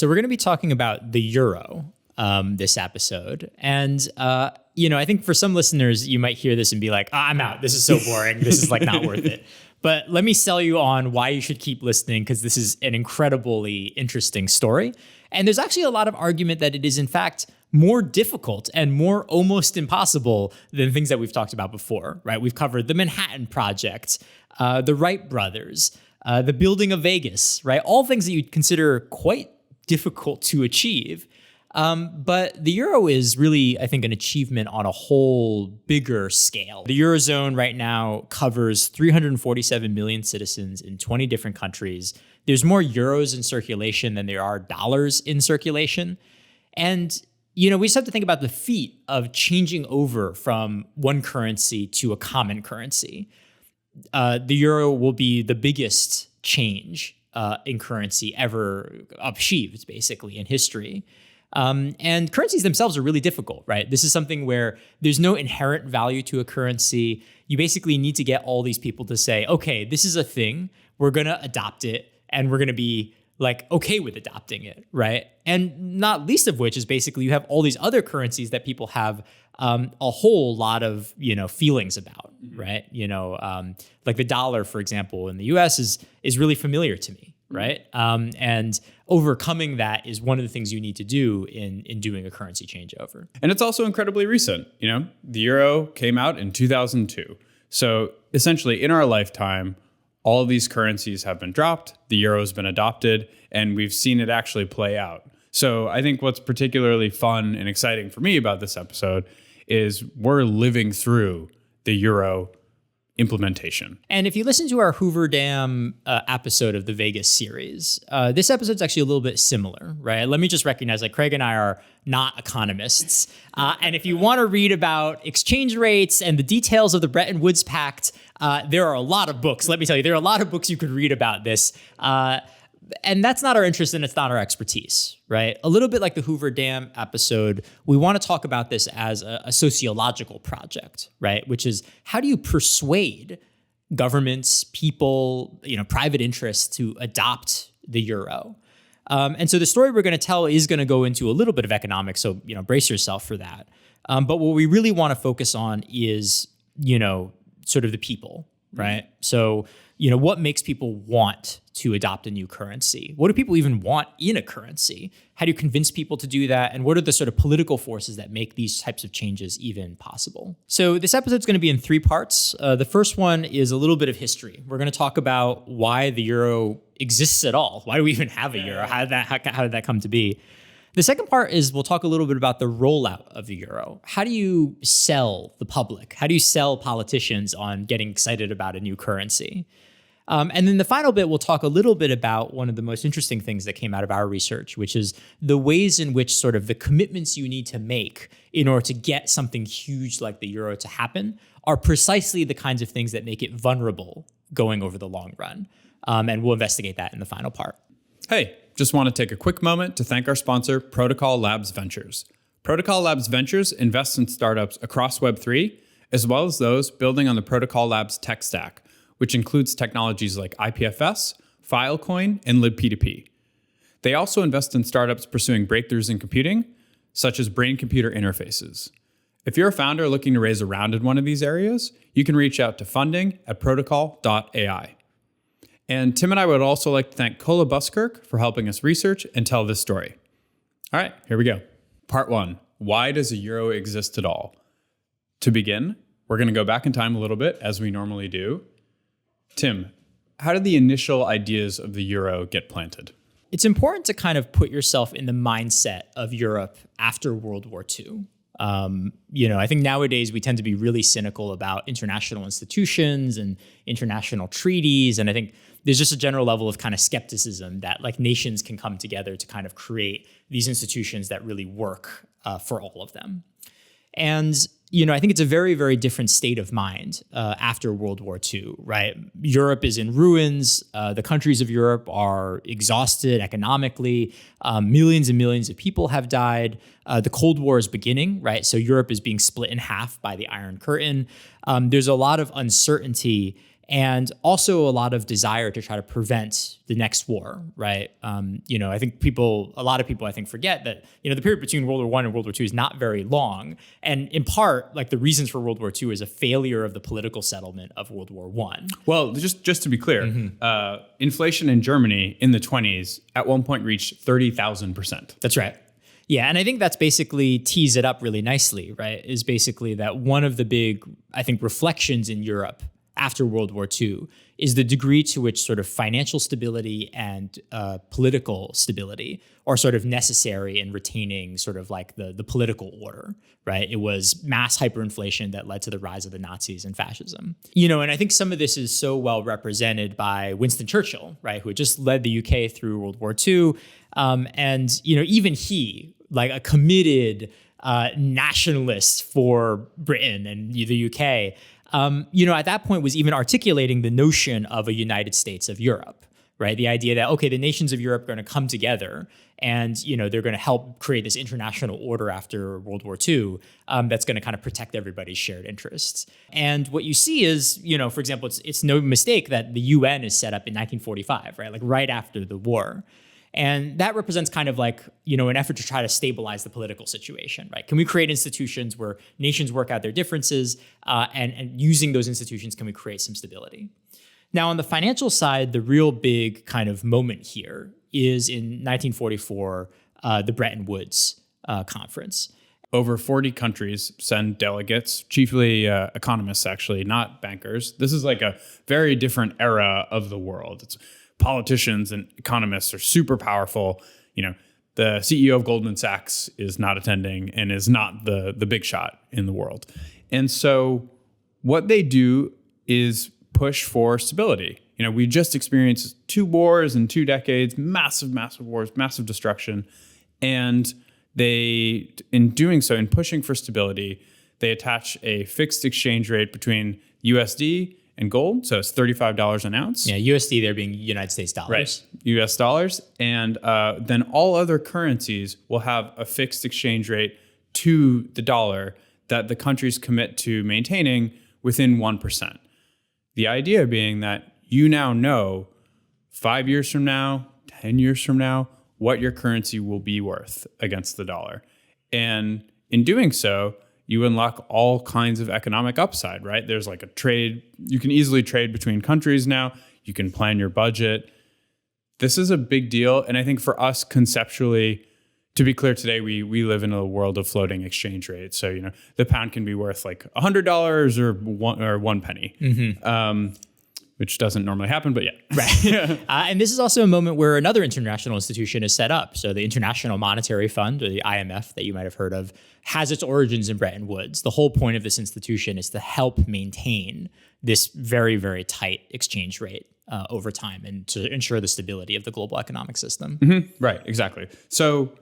So we're going to be talking about the euro this episode. And, I think for some listeners, you might hear this and be like, I'm out. This is so boring. This is like not worth it. But let me sell you on why you should keep listening, because this is an incredibly interesting story. And there's actually a lot of argument that it is, in fact, more difficult and more almost impossible than things that we've talked about before, right? We've covered the Manhattan Project, the Wright brothers, the building of Vegas, right? All things that you'd consider quite difficult to achieve. But the euro is really, I think, an achievement on a whole bigger scale. The Eurozone right now covers 347 million citizens in 20 different countries. There's more euros in circulation than there are dollars in circulation. And, we just have to think about the feat of changing over from one currency to a common currency. The euro will be the biggest change in currency ever achieved, basically, in history. And currencies themselves are really difficult, right? This is something where there's no inherent value to a currency. You basically need to get all these people to say, okay, this is a thing. We're going to adopt it, and we're going to be like okay with adopting it, right? And not least of which is basically you have all these other currencies that people have a whole lot of, feelings about, right? Like the dollar, for example, in the US is really familiar to me, right? And overcoming that is one of the things you need to do in doing a currency changeover. And it's also incredibly recent. The euro came out in 2002. So essentially in our lifetime, all of these currencies have been dropped, the euro has been adopted, and we've seen it actually play out. So I think what's particularly fun and exciting for me about this episode is we're living through the euro implementation. And if you listen to our Hoover Dam episode of the Vegas series, this episode's actually a little bit similar, right? Let me just recognize, like, Craig and I are not economists. And if you want to read about exchange rates and the details of the Bretton Woods Pact, there are a lot of books. Let me tell you, there are a lot of books you could read about this. And that's not our interest and it's not our expertise, right? A little bit like the Hoover Dam episode, we want to talk about this as a sociological project, right? Which is, how do you persuade governments, people, private interests to adopt the euro? And so the story we're going to tell is going to go into a little bit of economics, so brace yourself for that. But what we really want to focus on is, sort of the people, right? So, what makes people want to adopt a new currency? What do people even want in a currency? How do you convince people to do that? And what are the sort of political forces that make these types of changes even possible? So this episode's going to be in 3 parts. The first one is a little bit of history. We're going to talk about why the euro exists at all. Why do we even have a euro? How did that come to be? The second part is we'll talk a little bit about the rollout of the euro. How do you sell the public? How do you sell politicians on getting excited about a new currency? And then the final bit, we'll talk a little bit about one of the most interesting things that came out of our research, which is the ways in which sort of the commitments you need to make in order to get something huge like the euro to happen are precisely the kinds of things that make it vulnerable going over the long run. And we'll investigate that in the final part. Hey, just want to take a quick moment to thank our sponsor, Protocol Labs Ventures. Protocol Labs Ventures invests in startups across Web3, as well as those building on the Protocol Labs tech stack, which includes technologies like IPFS, Filecoin, and libp2p. They also invest in startups pursuing breakthroughs in computing, such as brain-computer interfaces. If you're a founder looking to raise a round in one of these areas, you can reach out to funding@protocol.ai. And Tim and I would also like to thank Kola Buskirk for helping us research and tell this story. All right, here we go. Part 1, why does a euro exist at all? To begin, we're going to go back in time a little bit, as we normally do. Tim, how did the initial ideas of the euro get planted? It's important to kind of put yourself in the mindset of Europe after World War II. I think nowadays we tend to be really cynical about international institutions and international treaties. And I think there's just a general level of kind of skepticism that like nations can come together to kind of create these institutions that really work for all of them. And I think it's a very, very different state of mind after World War II, right? Europe is in ruins. The countries of Europe are exhausted economically. Millions and millions of people have died. The Cold War is beginning, right? So Europe is being split in half by the Iron Curtain. There's a lot of uncertainty. and also a lot of desire to try to prevent the next war, right? I think a lot of people I think forget that, the period between World War I and World War II is not very long. And in part, like the reasons for World War II is a failure of the political settlement of World War I. Well, just to be clear, inflation in Germany in the 20s at one point reached 30,000%. That's right. Yeah, and I think that's basically tees it up really nicely, right? Is basically that one of the big, I think, reflections in Europe after World War II is the degree to which sort of financial stability and political stability are sort of necessary in retaining sort of like the political order, right? It was mass hyperinflation that led to the rise of the Nazis and fascism. And I think some of this is so well represented by Winston Churchill, right, who had just led the UK through World War II. Even he, like a committed nationalist for Britain and the UK, at that point was even articulating the notion of a United States of Europe, right? The idea that, okay, the nations of Europe are going to come together and, they're going to help create this international order after World War II that's going to kind of protect everybody's shared interests. And what you see is, for example, it's no mistake that the UN is set up in 1945, right? Like right after the war. And that represents kind of like, an effort to try to stabilize the political situation, right? Can we create institutions where nations work out their differences and using those institutions, can we create some stability? Now, on the financial side, the real big kind of moment here is in 1944, the Bretton Woods conference. Over 40 countries send delegates, chiefly economists, actually, not bankers. This is like a very different era of the world. It's politicians and economists are super powerful. The CEO of Goldman Sachs is not attending and is not the big shot in the world. And so what they do is push for stability. We just experienced 2 wars in 2 decades, massive wars, massive destruction. And they, in doing so, in pushing for stability, they attach a fixed exchange rate between USD and gold, so it's $35 an ounce. Yeah, USD there being United States dollars. Right, US dollars. And then all other currencies will have a fixed exchange rate to the dollar that the countries commit to maintaining within 1%. The idea being that you now know 5 years from now, 10 years from now, what your currency will be worth against the dollar. And in doing so, you unlock all kinds of economic upside, right? There's like a trade. You can easily trade between countries now. You can plan your budget. This is a big deal. And I think for us conceptually, to be clear today, we live in a world of floating exchange rates. So, the pound can be worth like $100 or one penny, which doesn't normally happen, but yeah. Right. And this is also a moment where another international institution is set up. So the International Monetary Fund, or the IMF that you might have heard of, has its origins in Bretton Woods. The whole point of this institution is to help maintain this very, very tight exchange rate over time and to ensure the stability of the global economic system. Mm-hmm. Right, exactly. So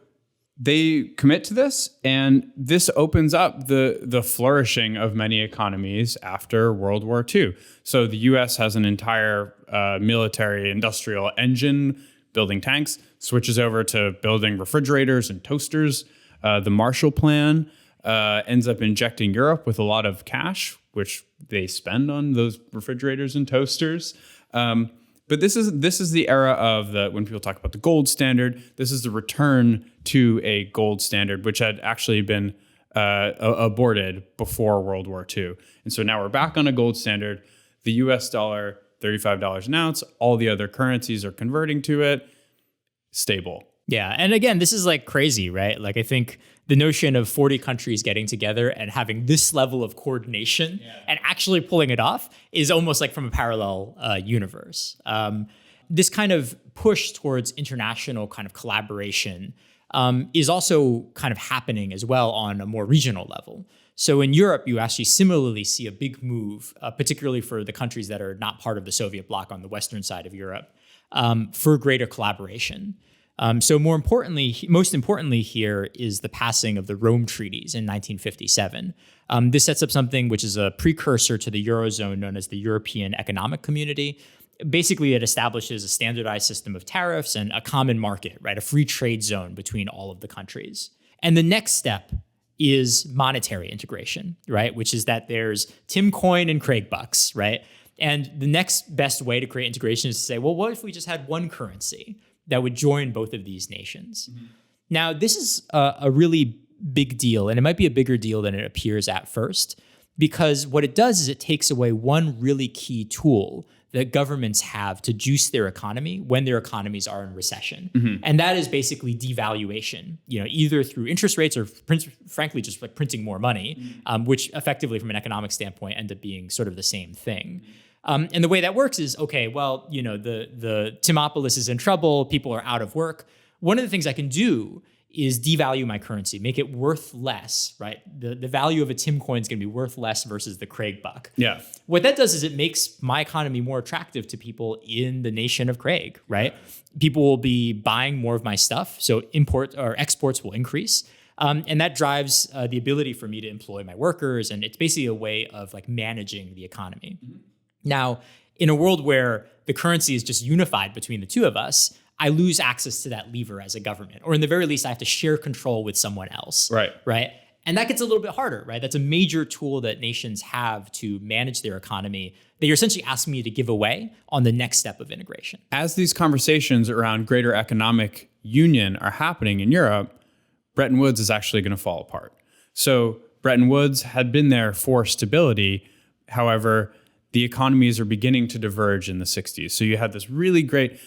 they commit to this, and this opens up the flourishing of many economies after World War II. So the U.S. has an entire military industrial engine building tanks, switches over to building refrigerators and toasters. The Marshall Plan ends up injecting Europe with a lot of cash, which they spend on those refrigerators and toasters. But this is the era of when people talk about the gold standard. This is the return to a gold standard, which had actually been aborted before World War II. And so now we're back on a gold standard. The US dollar, $35 an ounce. All the other currencies are converting to it. Stable. Yeah. And again, this is like crazy, right? Like I think the notion of 40 countries getting together and having this level of coordination and actually pulling it off is almost like from a parallel universe. This kind of push towards international kind of collaboration is also kind of happening as well on a more regional level. So in Europe, you actually similarly see a big move, particularly for the countries that are not part of the Soviet bloc on the western side of Europe, for greater collaboration. So most importantly here is the passing of the Rome Treaties in 1957. This sets up something which is a precursor to the Eurozone known as the European Economic Community. Basically, it establishes a standardized system of tariffs and a common market, right? A free trade zone between all of the countries. And the next step is monetary integration, right? Which is that there's Tim Coin and Craig Bucks, right? And the next best way to create integration is to say, well, what if we just had one currency that would join both of these nations? Now, this is a really big deal, and it might be a bigger deal than it appears at first, because what it does is it takes away one really key tool that governments have to juice their economy when their economies are in recession. And that is basically devaluation, either through interest rates or frankly, just like printing more money, which effectively from an economic standpoint end up being sort of the same thing. And the way that works is, okay, well, the Timopolis is in trouble, people are out of work. One of the things I can do is devalue my currency, make it worth less, right? The value of a Tim coin is going to be worth less versus the Craig buck. Yeah. What that does is it makes my economy more attractive to people in the nation of Craig, right? People will be buying more of my stuff, so import or exports will increase. And that drives the ability for me to employ my workers, and it's basically a way of like managing the economy. Now, in a world where the currency is just unified between the two of us, I lose access to that lever as a government, or in the very least, I have to share control with someone else. Right. And that gets a little bit harder, right? That's a major tool that nations have to manage their economy that you're essentially asking me to give away on the next step of integration. As these conversations around greater economic union are happening in Europe, Bretton Woods is actually going to fall apart. So Bretton Woods had been there for stability. However, the economies are beginning to diverge in the 60s. So you had this really great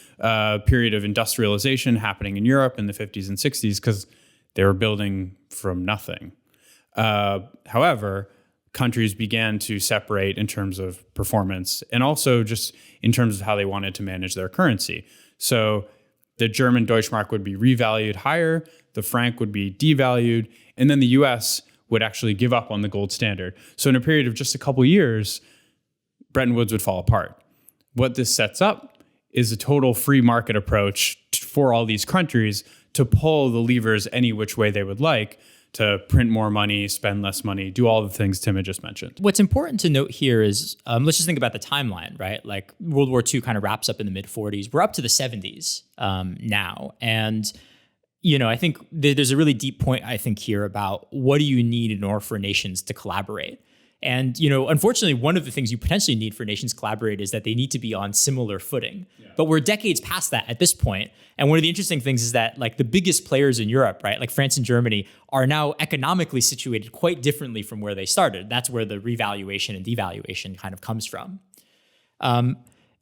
period of industrialization happening in Europe in the 50s and 60s because they were building from nothing. However, countries began to separate in terms of performance and also just in terms of how they wanted to manage their currency. So the German Deutschmark would be revalued higher, the franc would be devalued, and then the US would actually give up on the gold standard. So in a period of just a couple years, Bretton Woods would fall apart. What this sets up is a total free market approach for all these countries to pull the levers any which way they would like to print more money, spend less money, do all the things Tim had just mentioned. What's important to note here is, let's just think about the timeline, right? Like World War II kind of wraps up in the mid 40s. We're up to the 70s now. And, I think there's a really deep point, I think, here about what do you need in order for nations to collaborate? And, unfortunately, one of the things you potentially need for nations to collaborate is that they need to be on similar footing. But we're decades past that at this point. And one of the interesting things is that like the biggest players in Europe, right, like France and Germany, are now economically situated quite differently from where they started. That's where the revaluation and devaluation kind of comes from.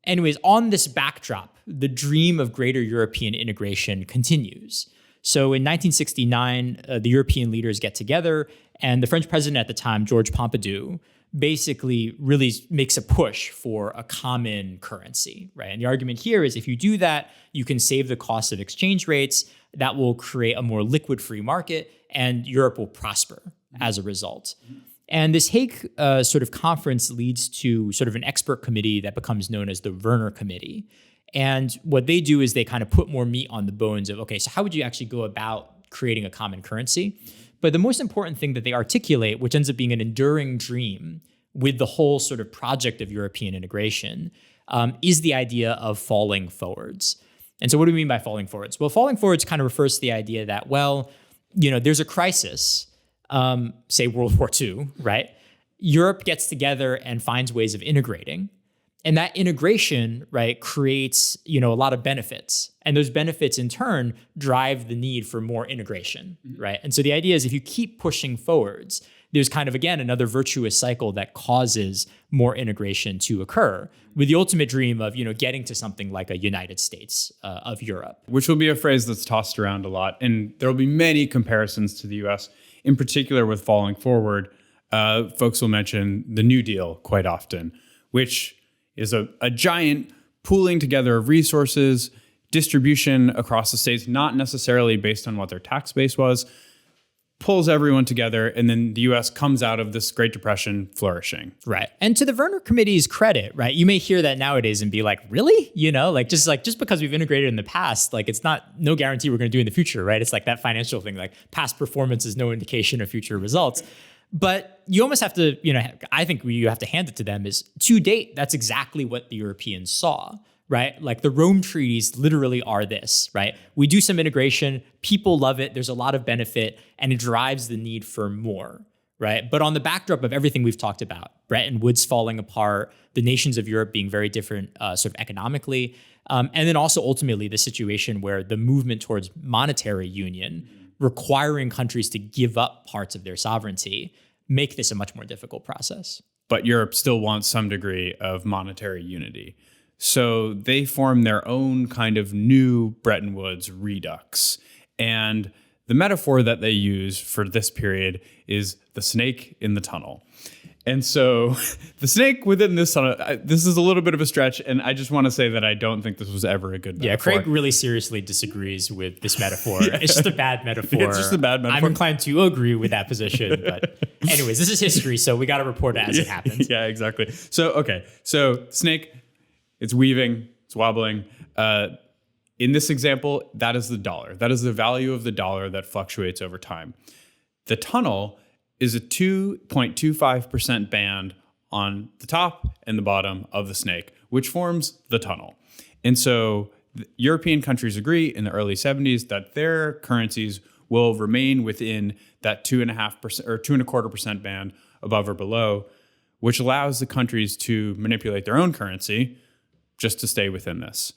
Anyways, on this backdrop, the dream of greater European integration continues. So in 1969, the European leaders get together, and the French president at the time, Georges Pompidou, basically really makes a push for a common currency, right? And the argument here is if you do that, you can save the cost of exchange rates, that will create a more liquid free market, and Europe will prosper as a result. And this Hague sort of conference leads to sort of an expert committee that becomes known as the Werner Committee. And what they do is they kind of put more meat on the bones of, okay, so how would you actually go about creating a common currency? But the most important thing that they articulate, which ends up being an enduring dream with the whole sort of project of European integration, is the idea of falling forwards. And so what do we mean by falling forwards? Well, falling forwards kind of refers to the idea that, well, there's a crisis, say World War II, right? Europe gets together and finds ways of integrating. And that integration, right, creates, a lot of benefits. And those benefits in turn drive the need for more integration, right? And so the idea is if you keep pushing forwards, there's kind of, again, another virtuous cycle that causes more integration to occur with the ultimate dream of, getting to something like a United States of Europe. Which will be a phrase that's tossed around a lot. And there will be many comparisons to the US, in particular with falling forward. Folks will mention the New Deal quite often, which is a giant pooling together of resources, distribution across the states, not necessarily based on what their tax base was, pulls everyone together, and then the US comes out of this Great Depression flourishing. Right. And to the Werner Committee's credit, right, you may hear that nowadays and be like, really? Just because we've integrated in the past, like it's no guarantee we're going to do in the future, right? It's like that financial thing, like past performance is no indication of future results. But you almost have to, I think you have to hand it to them is to date, that's exactly what the Europeans saw, right? Like the Rome treaties literally are this, right? We do some integration, people love it, there's a lot of benefit, and it drives the need for more, right? But on the backdrop of everything we've talked about, Bretton Woods falling apart, the nations of Europe being very different sort of economically, and then also ultimately the situation where the movement towards monetary union, requiring countries to give up parts of their sovereignty, make this a much more difficult process. But Europe still wants some degree of monetary unity. So they form their own kind of new Bretton Woods redux. And the metaphor that they use for this period is the snake in the tunnel. And so the snake within this tunnel, this is a little bit of a stretch, and I just want to say that I don't think this was ever a good metaphor. Yeah, Craig really seriously disagrees with this metaphor. It's just a bad metaphor. It's just a bad metaphor. I'm inclined to agree with that position, but anyways, this is history, so we got to report it as it happens. Yeah, exactly. So snake, it's weaving, it's wobbling. In this example, that is the dollar. That is the value of the dollar that fluctuates over time. The tunnel is a 2.25% band on the top and the bottom of the snake, which forms the tunnel. And so European countries agree in the early 70s that their currencies will remain within that 2.5% or 2.25% band above or below, which allows the countries to manipulate their own currency just to stay within this.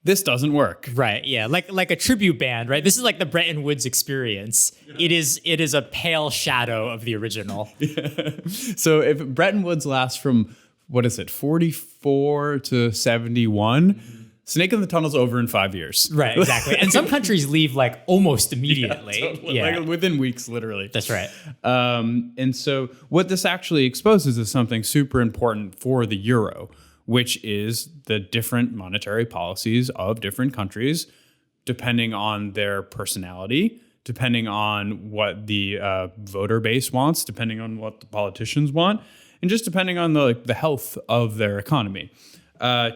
This doesn't work. Right, yeah, like a tribute band, right? This is like the Bretton Woods experience. Yeah. It is a pale shadow of the original. Yeah. So if Bretton Woods lasts from, 44 to 71, Snake in the Tunnel's over in 5 years. Right, exactly. And some countries leave like almost immediately. Yeah, totally. Like within weeks, literally. That's right. And so what this actually exposes is something super important for the euro, which is the different monetary policies of different countries, depending on their personality, depending on what the voter base wants, depending on what the politicians want, and just depending on the health of their economy.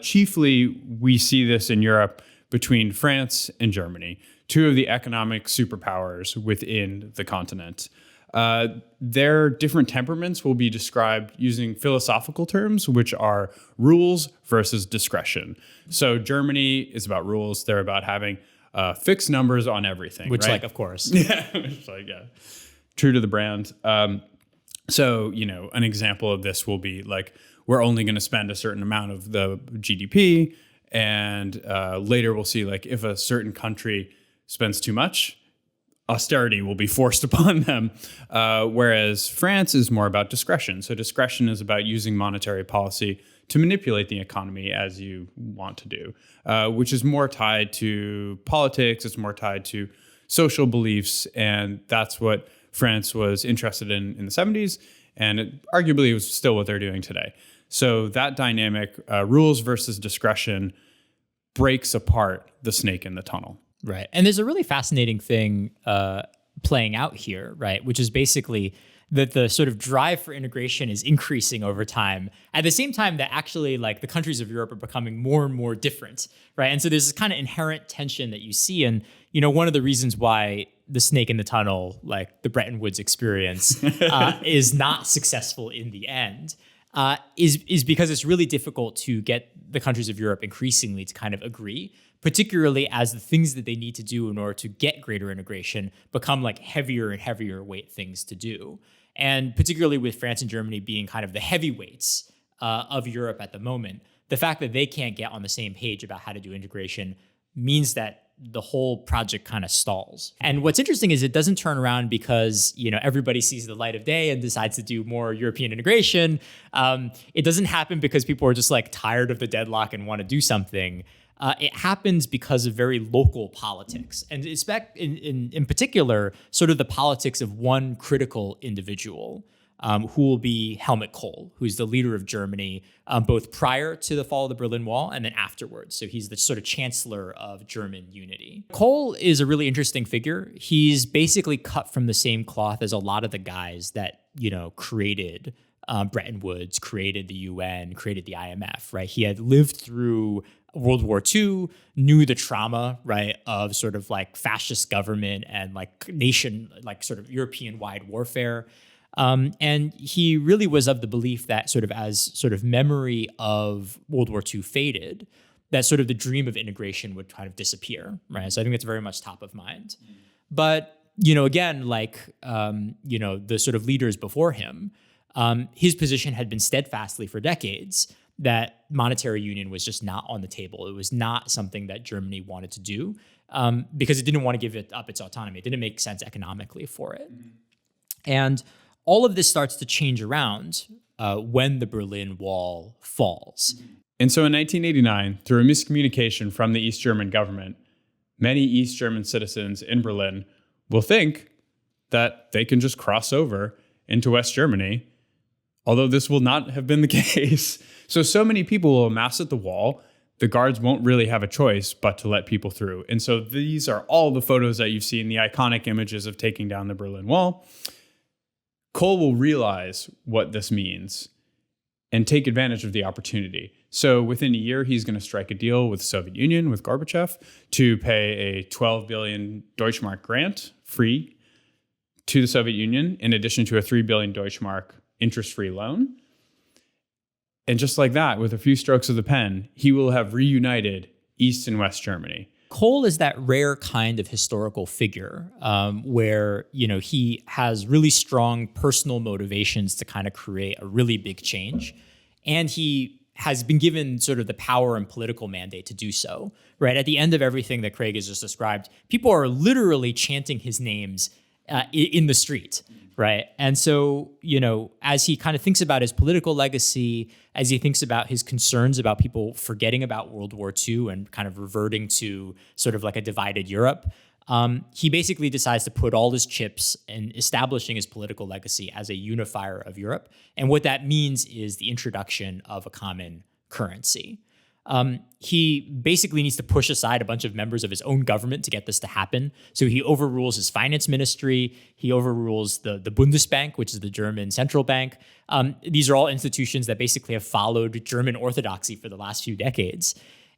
Chiefly, we see this in Europe between France and Germany, two of the economic superpowers within the continent. Their different temperaments will be described using philosophical terms, which are rules versus discretion. So Germany is about rules. They're about having fixed numbers on everything. Which, right? of course. Yeah, true to the brand. So, an example of this will be like, we're only going to spend a certain amount of the GDP. And later we'll see, like, if a certain country spends too much, austerity will be forced upon them, whereas France is more about discretion. So discretion is about using monetary policy to manipulate the economy as you want to do, which is more tied to politics. It's more tied to social beliefs. And that's what France was interested in the 70s. And it arguably was still what they're doing today. So that dynamic, rules versus discretion, breaks apart the snake in the tunnel. Right. And there's a really fascinating thing playing out here, right? Which is basically that the sort of drive for integration is increasing over time at the same time that actually like the countries of Europe are becoming more and more different, right? And so there's this kind of inherent tension that you see. And, one of the reasons why the snake in the tunnel, like the Bretton Woods experience, is not successful in the end, is because it's really difficult to get the countries of Europe increasingly to kind of agree, particularly as the things that they need to do in order to get greater integration become like heavier and heavier weight things to do. And particularly with France and Germany being kind of the heavyweights of Europe at the moment, the fact that they can't get on the same page about how to do integration means that the whole project kind of stalls. And what's interesting is it doesn't turn around because, everybody sees the light of day and decides to do more European integration. It doesn't happen because people are just like tired of the deadlock and want to do something. It happens because of very local politics, and in particular, sort of the politics of one critical individual, who will be Helmut Kohl, who's the leader of Germany, both prior to the fall of the Berlin Wall and then afterwards. So he's the sort of chancellor of German unity. Kohl is a really interesting figure. He's basically cut from the same cloth as a lot of the guys that, created Bretton Woods, created the UN, created the IMF, right? He had lived through World War II, knew the trauma, right, of sort of like fascist government and like nation, like sort of European-wide warfare. And he really was of the belief that sort of as sort of memory of World War II faded, that sort of the dream of integration would kind of disappear, right? So I think it's very much top of mind. But again, like, the sort of leaders before him, his position had been steadfastly for decades that monetary union was just not on the table. It was not something that Germany wanted to do because it didn't want to give it up its autonomy. It didn't make sense economically for it. And all of this starts to change around when the Berlin Wall falls. And so in 1989, through a miscommunication from the East German government, many East German citizens in Berlin will think that they can just cross over into West Germany, although this will not have been the case. So many people will amass at the wall, the guards won't really have a choice but to let people through. And so these are all the photos that you've seen, the iconic images of taking down the Berlin Wall. Kohl will realize what this means and take advantage of the opportunity. So within a year, he's going to strike a deal with the Soviet Union, with Gorbachev, to pay a 12 billion Deutschmark grant free to the Soviet Union, in addition to a 3 billion Deutschmark interest-free loan. And just like that, with a few strokes of the pen, he will have reunited East and West Germany. Kohl is that rare kind of historical figure where, he has really strong personal motivations to kind of create a really big change. And he has been given sort of the power and political mandate to do so, right? At the end of everything that Craig has just described, people are literally chanting his names in the street, right? And so, as he kind of thinks about his political legacy, as he thinks about his concerns about people forgetting about World War II and kind of reverting to sort of like a divided Europe, he basically decides to put all his chips in establishing his political legacy as a unifier of Europe. And what that means is the introduction of a common currency. He basically needs to push aside a bunch of members of his own government to get this to happen. So he overrules his finance ministry. He overrules the Bundesbank, which is the German central bank. These are all institutions that basically have followed German orthodoxy for the last few decades.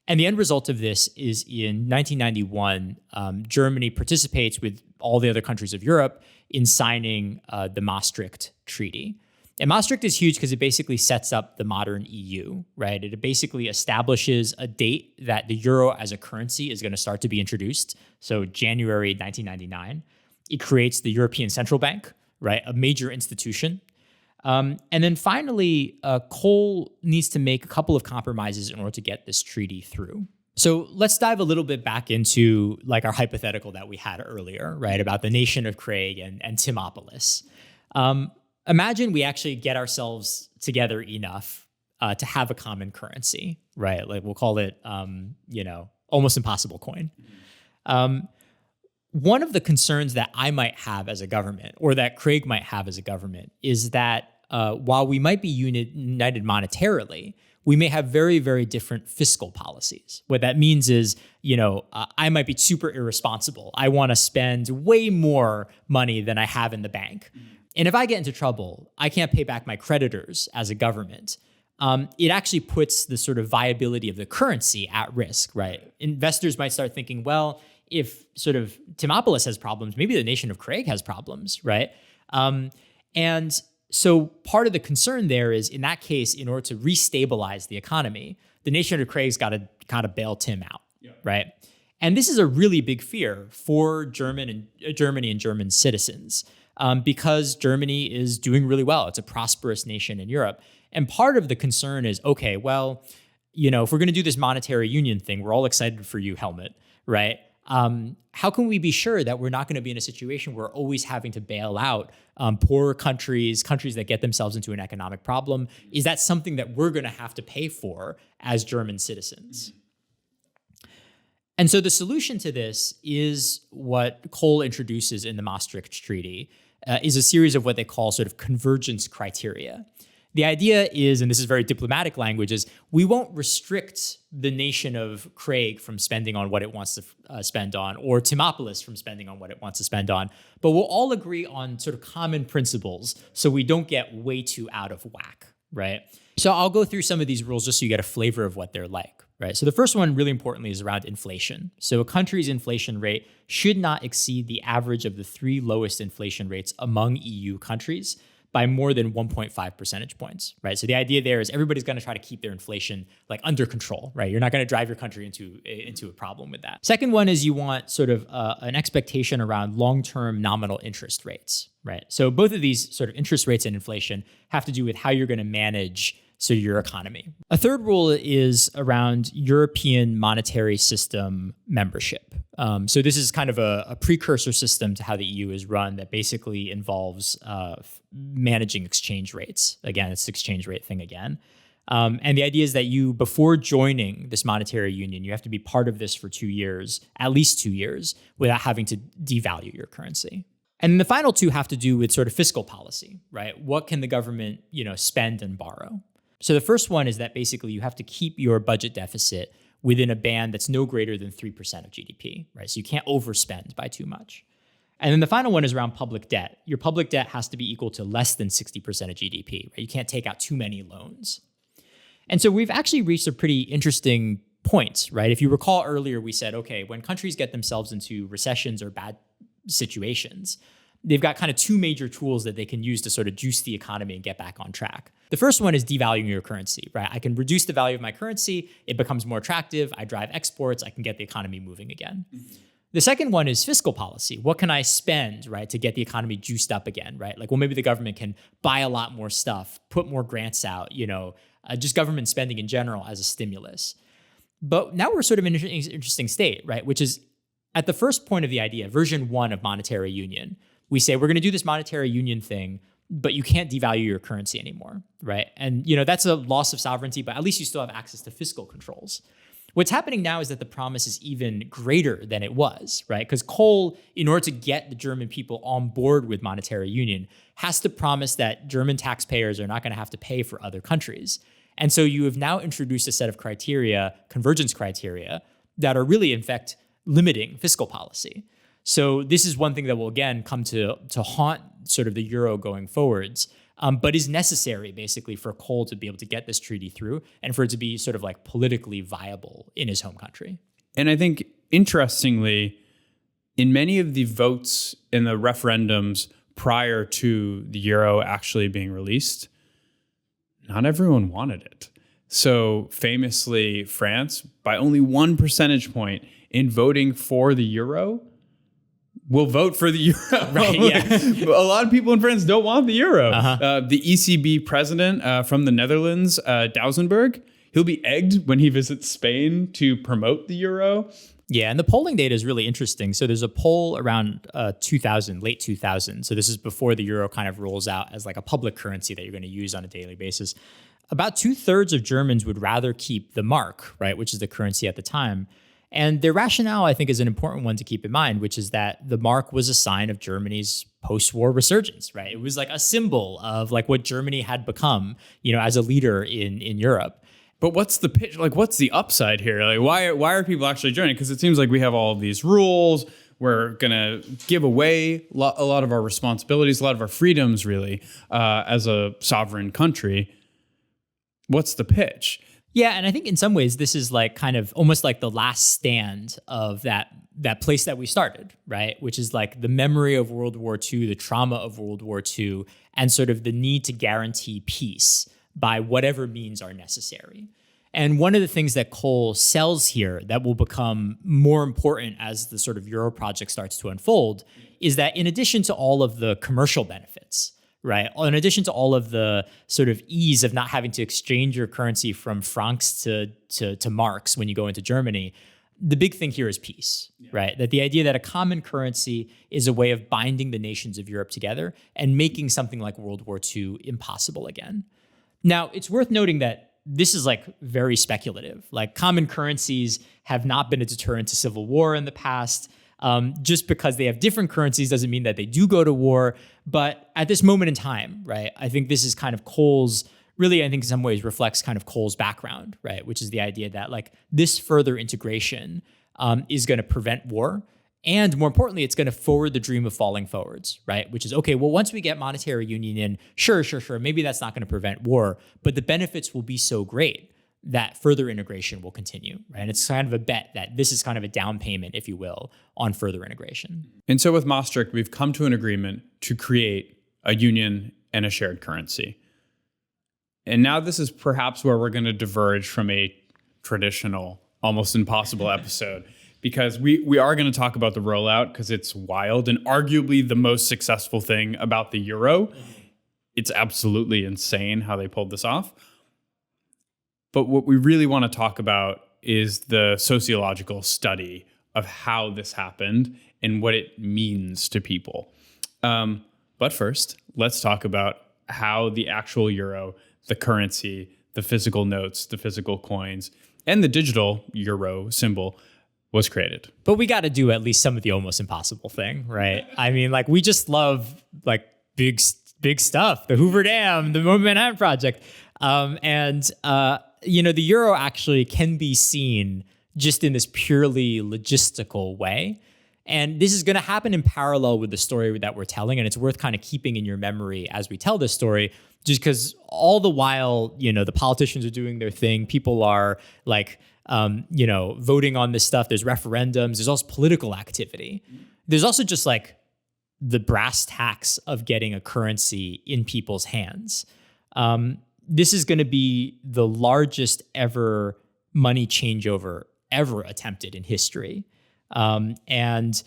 And the end result of this is in 1991, Germany participates with all the other countries of Europe in signing the Maastricht Treaty. And Maastricht is huge because it basically sets up the modern EU, right? It basically establishes a date that the euro as a currency is going to start to be introduced. So January 1999. It creates the European Central Bank, right? A major institution. And then finally, Kohl needs to make a couple of compromises in order to get this treaty through. So let's dive a little bit back into like our hypothetical that we had earlier, right? About the nation of Craig and Timopolis. Imagine we actually get ourselves together enough to have a common currency, right? Like we'll call it, almost impossible coin. One of the concerns that I might have as a government, or that Craig might have as a government, is that while we might be united monetarily, we may have very, very different fiscal policies. What that means is, I might be super irresponsible. I want to spend way more money than I have in the bank. And if I get into trouble, I can't pay back my creditors as a government. It actually puts the sort of viability of the currency at risk, right? Investors might start thinking, well, if sort of Timopolis has problems, maybe the nation of Craig has problems, right? And so part of the concern there is, in that case, in order to restabilize the economy, the nation of Craig's got to kind of bail Tim out, right? And this is a really big fear for Germany and German citizens. Because Germany is doing really well. It's a prosperous nation in Europe. And part of the concern is, okay, well, if we're going to do this monetary union thing, we're all excited for you, Helmut, right? How can we be sure that we're not going to be in a situation where we're always having to bail out poor countries that get themselves into an economic problem? Is that something that we're going to have to pay for as German citizens? And so the solution to this is what Kohl introduces in the Maastricht Treaty, is a series of what they call sort of convergence criteria. The idea is, and this is very diplomatic language, is we won't restrict the nation of Craig from spending on what it wants to spend on, or Timopolis from spending on what it wants to spend on, but we'll all agree on sort of common principles so we don't get way too out of whack, right? So I'll go through some of these rules just so you get a flavor of what they're like, right? So the first one, really importantly, is around inflation. So a country's inflation rate should not exceed the average of the 3 lowest inflation rates among EU countries. by more than 1.5 percentage points, right? So the idea there is everybody's going to try to keep their inflation like under control, right? You're not going to drive your country into a problem with that. Second one is you want sort of an expectation around long-term nominal interest rates, right? So both of these sort of interest rates and inflation have to do with how you're going to manage your economy. A third rule is around European monetary system membership. So this is kind of a precursor system to how the EU is run that basically involves managing exchange rates. Again, it's the exchange rate thing again. And the idea is that before joining this monetary union, you have to be part of this for 2 years, at least 2 years, without having to devalue your currency. And then the final two have to do with sort of fiscal policy, right? What can the government, spend and borrow? So the first one is that basically you have to keep your budget deficit within a band that's no greater than 3% of GDP, right? So you can't overspend by too much. And then the final one is around public debt. Your public debt has to be equal to less than 60% of GDP, right? You can't take out too many loans. And so we've actually reached a pretty interesting point, right? If you recall earlier, we said, okay, when countries get themselves into recessions or bad situations, they've got kind of two major tools that they can use to sort of juice the economy and get back on track. The first one is devaluing your currency, right? I can reduce the value of my currency. It becomes more attractive. I drive exports. I can get the economy moving again. Mm-hmm. The second one is fiscal policy. What can I spend, right, to get the economy juiced up again, right? Like, well, maybe the government can buy a lot more stuff, put more grants out, just government spending in general as a stimulus. But now we're sort of in an interesting state, right? Which is at the first point of the idea, version 1 of monetary union, we say we're going to do this monetary union thing, but you can't devalue your currency anymore, right? And that's a loss of sovereignty, but at least you still have access to fiscal controls. What's happening now is that the promise is even greater than it was, right? Because Kohl, in order to get the German people on board with monetary union, has to promise that German taxpayers are not going to have to pay for other countries. And so you have now introduced a set of criteria, convergence criteria, that are really, in fact, limiting fiscal policy. So this is one thing that will, again, come to haunt sort of the euro going forwards, but is necessary, basically, for Kohl to be able to get this treaty through and for it to be sort of like politically viable in his home country. And I think, interestingly, in many of the votes in the referendums prior to the euro actually being released, not everyone wanted it. So famously, France, by only 1 percentage point in voting for the euro, will vote for the euro. Right, yeah. A lot of people in France don't want the euro. Uh-huh. The ECB president from the Netherlands, Duisenberg, he'll be egged when he visits Spain to promote the euro. Yeah, and the polling data is really interesting. So there's a poll around 2000, late 2000. So this is before the euro kind of rolls out as like a public currency that you're going to use on a daily basis. About 2/3 of Germans would rather keep the mark, right, which is the currency at the time. And their rationale, I think, is an important one to keep in mind, which is that the mark was a sign of Germany's post-war resurgence, right? It was like a symbol of like what Germany had become, as a leader in Europe. But what's the pitch? Like, what's the upside here? Like, why are people actually joining? Because it seems like we have all of these rules. We're going to give away a lot of our responsibilities, a lot of our freedoms, really, as a sovereign country. What's the pitch? Yeah, and I think in some ways this is like kind of almost like the last stand of that place that we started, right? Which is like the memory of World War II, the trauma of World War II, and sort of the need to guarantee peace by whatever means are necessary. And one of the things that Kohl sells here that will become more important as the sort of Euro project starts to unfold is that in addition to all of the commercial benefits, right, in addition to all of the sort of ease of not having to exchange your currency from francs to marks when you go into Germany, the big thing here is peace, right? That the idea that a common currency is a way of binding the nations of Europe together and making something like World War II impossible again. Now, it's worth noting that this is like very speculative. Like common currencies have not been a deterrent to civil war in the past. Just because they have different currencies doesn't mean that they do go to war. But at this moment in time, right, I think this is kind of Kohl's, really, I think in some ways reflects kind of Kohl's background, right, which is the idea that like this further integration is going to prevent war. And more importantly, it's going to forward the dream of falling forwards, right? Which is, okay, well, once we get monetary union in, sure, maybe that's not going to prevent war, but the benefits will be so great that further integration will continue, right? And it's kind of a bet that this is kind of a down payment, if you will, on further integration. And so with Maastricht, we've come to an agreement to create a union and a shared currency. And now this is perhaps where we're going to diverge from a traditional, almost impossible episode, because we are going to talk about the rollout because it's wild and arguably the most successful thing about the euro. It's absolutely insane how they pulled this off. But what we really want to talk about is the sociological study of how this happened and what it means to people. But first, let's talk about how the actual euro, the currency, the physical notes, the physical coins, and the digital euro symbol was created. But we got to do at least some of the almost impossible thing, right? I mean, like, we just love like big stuff, the Hoover Dam, the Manhattan Project. The euro actually can be seen just in this purely logistical way. And this is going to happen in parallel with the story that we're telling. And it's worth kind of keeping in your memory as we tell this story, just because all the while, the politicians are doing their thing. People are like, voting on this stuff. There's referendums. There's also political activity. There's also just like the brass tacks of getting a currency in people's hands. This is going to be the largest ever money changeover ever attempted in history. And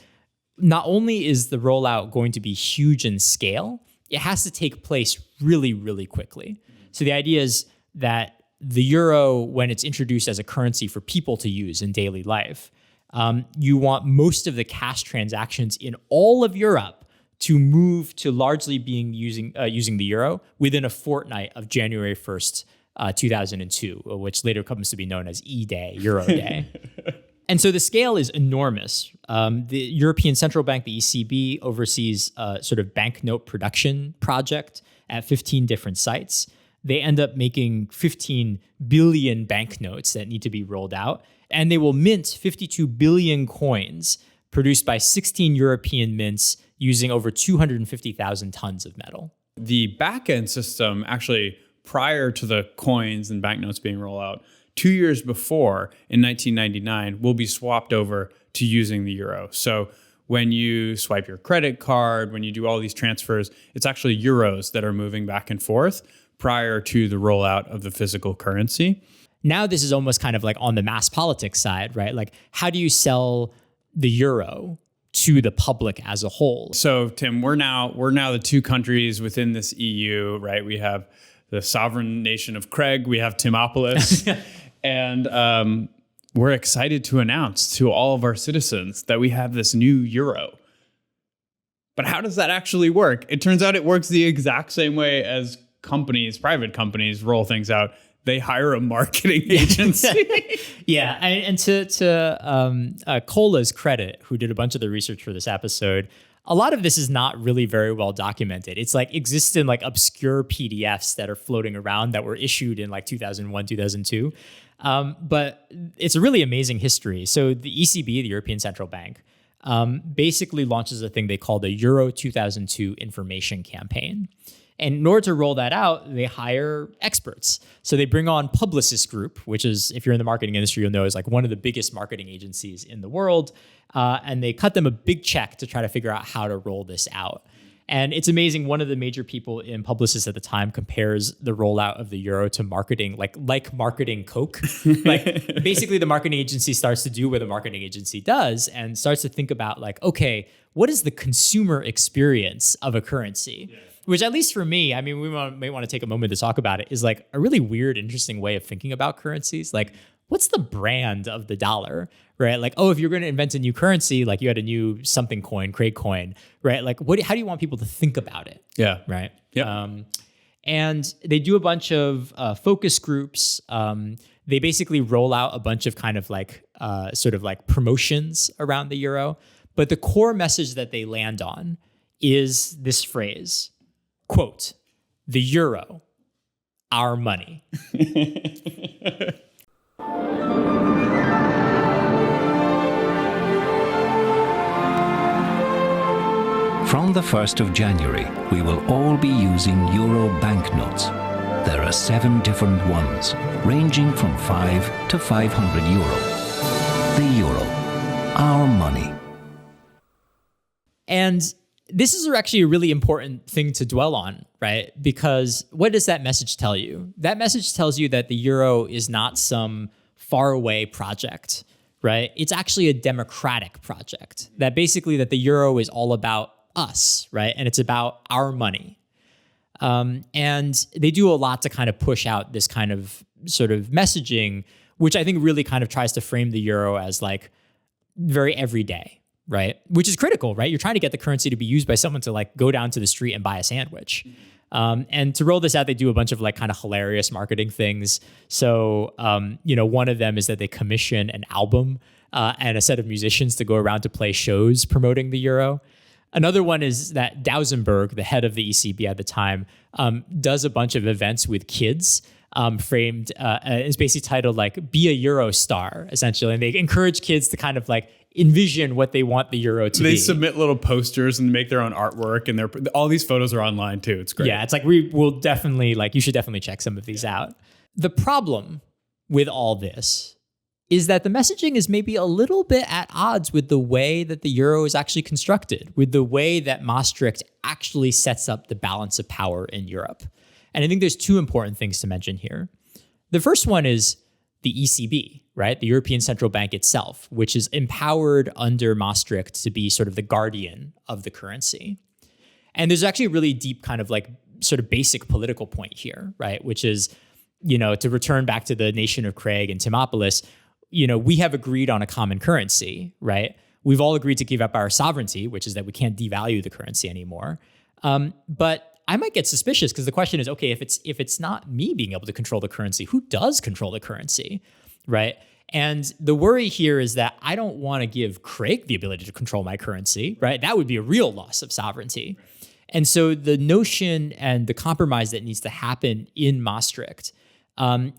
not only is the rollout going to be huge in scale, it has to take place really, really quickly. So the idea is that the euro, when it's introduced as a currency for people to use in daily life, you want most of the cash transactions in all of Europe to move to largely using the euro within a fortnight of January 1st, 2002, which later comes to be known as E-Day, Euro Day. And so the scale is enormous. The European Central Bank, the ECB, oversees a sort of banknote production project at 15 different sites. They end up making 15 billion banknotes that need to be rolled out. And they will mint 52 billion coins produced by 16 European mints using over 250,000 tons of metal. The back-end system, actually, prior to the coins and banknotes being rolled out, 2 years before, in 1999, will be swapped over to using the euro. So when you swipe your credit card, when you do all these transfers, it's actually euros that are moving back and forth prior to the rollout of the physical currency. Now this is almost kind of like on the mass politics side, right? Like, how do you sell the euro to the public as a whole? So Tim, we're now the two countries within this EU, right? We have the sovereign nation of Craig, we have Timopolis, and we're excited to announce to all of our citizens that we have this new euro. But how does that actually work? It turns out it works the exact same way as private companies roll things out. They hire a marketing agency. Yeah, and to Cola's credit, who did a bunch of the research for this episode, a lot of this is not really very well documented. It's like exists in like obscure PDFs that are floating around that were issued in like 2001, 2002. But it's a really amazing history. So the ECB, the European Central Bank, basically launches a thing they call the Euro 2002 information campaign. And in order to roll that out, they hire experts. So they bring on Publicis Group, which is, if you're in the marketing industry, you'll know is like one of the biggest marketing agencies in the world. And they cut them a big check to try to figure out how to roll this out. And it's amazing. One of the major people in Publicis at the time compares the rollout of the euro to marketing, like marketing Coke. Like basically the marketing agency starts to do what a marketing agency does and starts to think about like, okay, what is the consumer experience of a currency? Yeah. Which, at least for me, I mean, we may want to take a moment to talk about it, is like a really weird, interesting way of thinking about currencies. Like, what's the brand of the dollar, right? Like, oh, if you're going to invent a new currency, like you had a new something coin, Craig coin, right? Like, how do you want people to think about it? Yeah. Right. Yeah. And they do a bunch of focus groups. They basically roll out a bunch of kind of like sort of like promotions around the euro. But the core message that they land on is this phrase, quote, "The euro, our money." From the 1st of January, we will all be using euro banknotes. There are 7 different ones, ranging from 5 to 500 euro. The euro, our money. And this is actually a really important thing to dwell on, right? Because what does that message tell you? That message tells you that the euro is not some faraway project, right? It's actually a democratic project. That basically that the euro is all about us, right? And it's about our money. And they do a lot to kind of push out this kind of sort of messaging, which I think really kind of tries to frame the euro as like very everyday, right? Which is critical, right? You're trying to get the currency to be used by someone to like go down to the street and buy a sandwich. And to roll this out, they do a bunch of like kind of hilarious marketing things. So, one of them is that they commission an album and a set of musicians to go around to play shows promoting the euro. Another one is that Dausenberg, the head of the ECB at the time, does a bunch of events with kids framed, it's basically titled like "Be a Euro Star," essentially. And they encourage kids to kind of like envision what they want the euro to be. They submit little posters and make their own artwork, and all these photos are online too. It's great. Yeah, it's like we will definitely you should definitely check some of these out. The problem with all this is that the messaging is maybe a little bit at odds with the way that the euro is actually constructed, with the way that Maastricht actually sets up the balance of power in Europe. And I think there's two important things to mention here. The first one is the ECB, right? The European Central Bank itself, which is empowered under Maastricht to be sort of the guardian of the currency. And there's actually a really deep kind of like sort of basic political point here, right? Which is, to return back to the nation of Craig and Timopolis, we have agreed on a common currency, right? We've all agreed to give up our sovereignty, which is that we can't devalue the currency anymore. But I might get suspicious because the question is, okay, if it's not me being able to control the currency, who does control the currency, right? And the worry here is that I don't want to give Craig the ability to control my currency, right? That would be a real loss of sovereignty. And so the notion and the compromise that needs to happen in Maastricht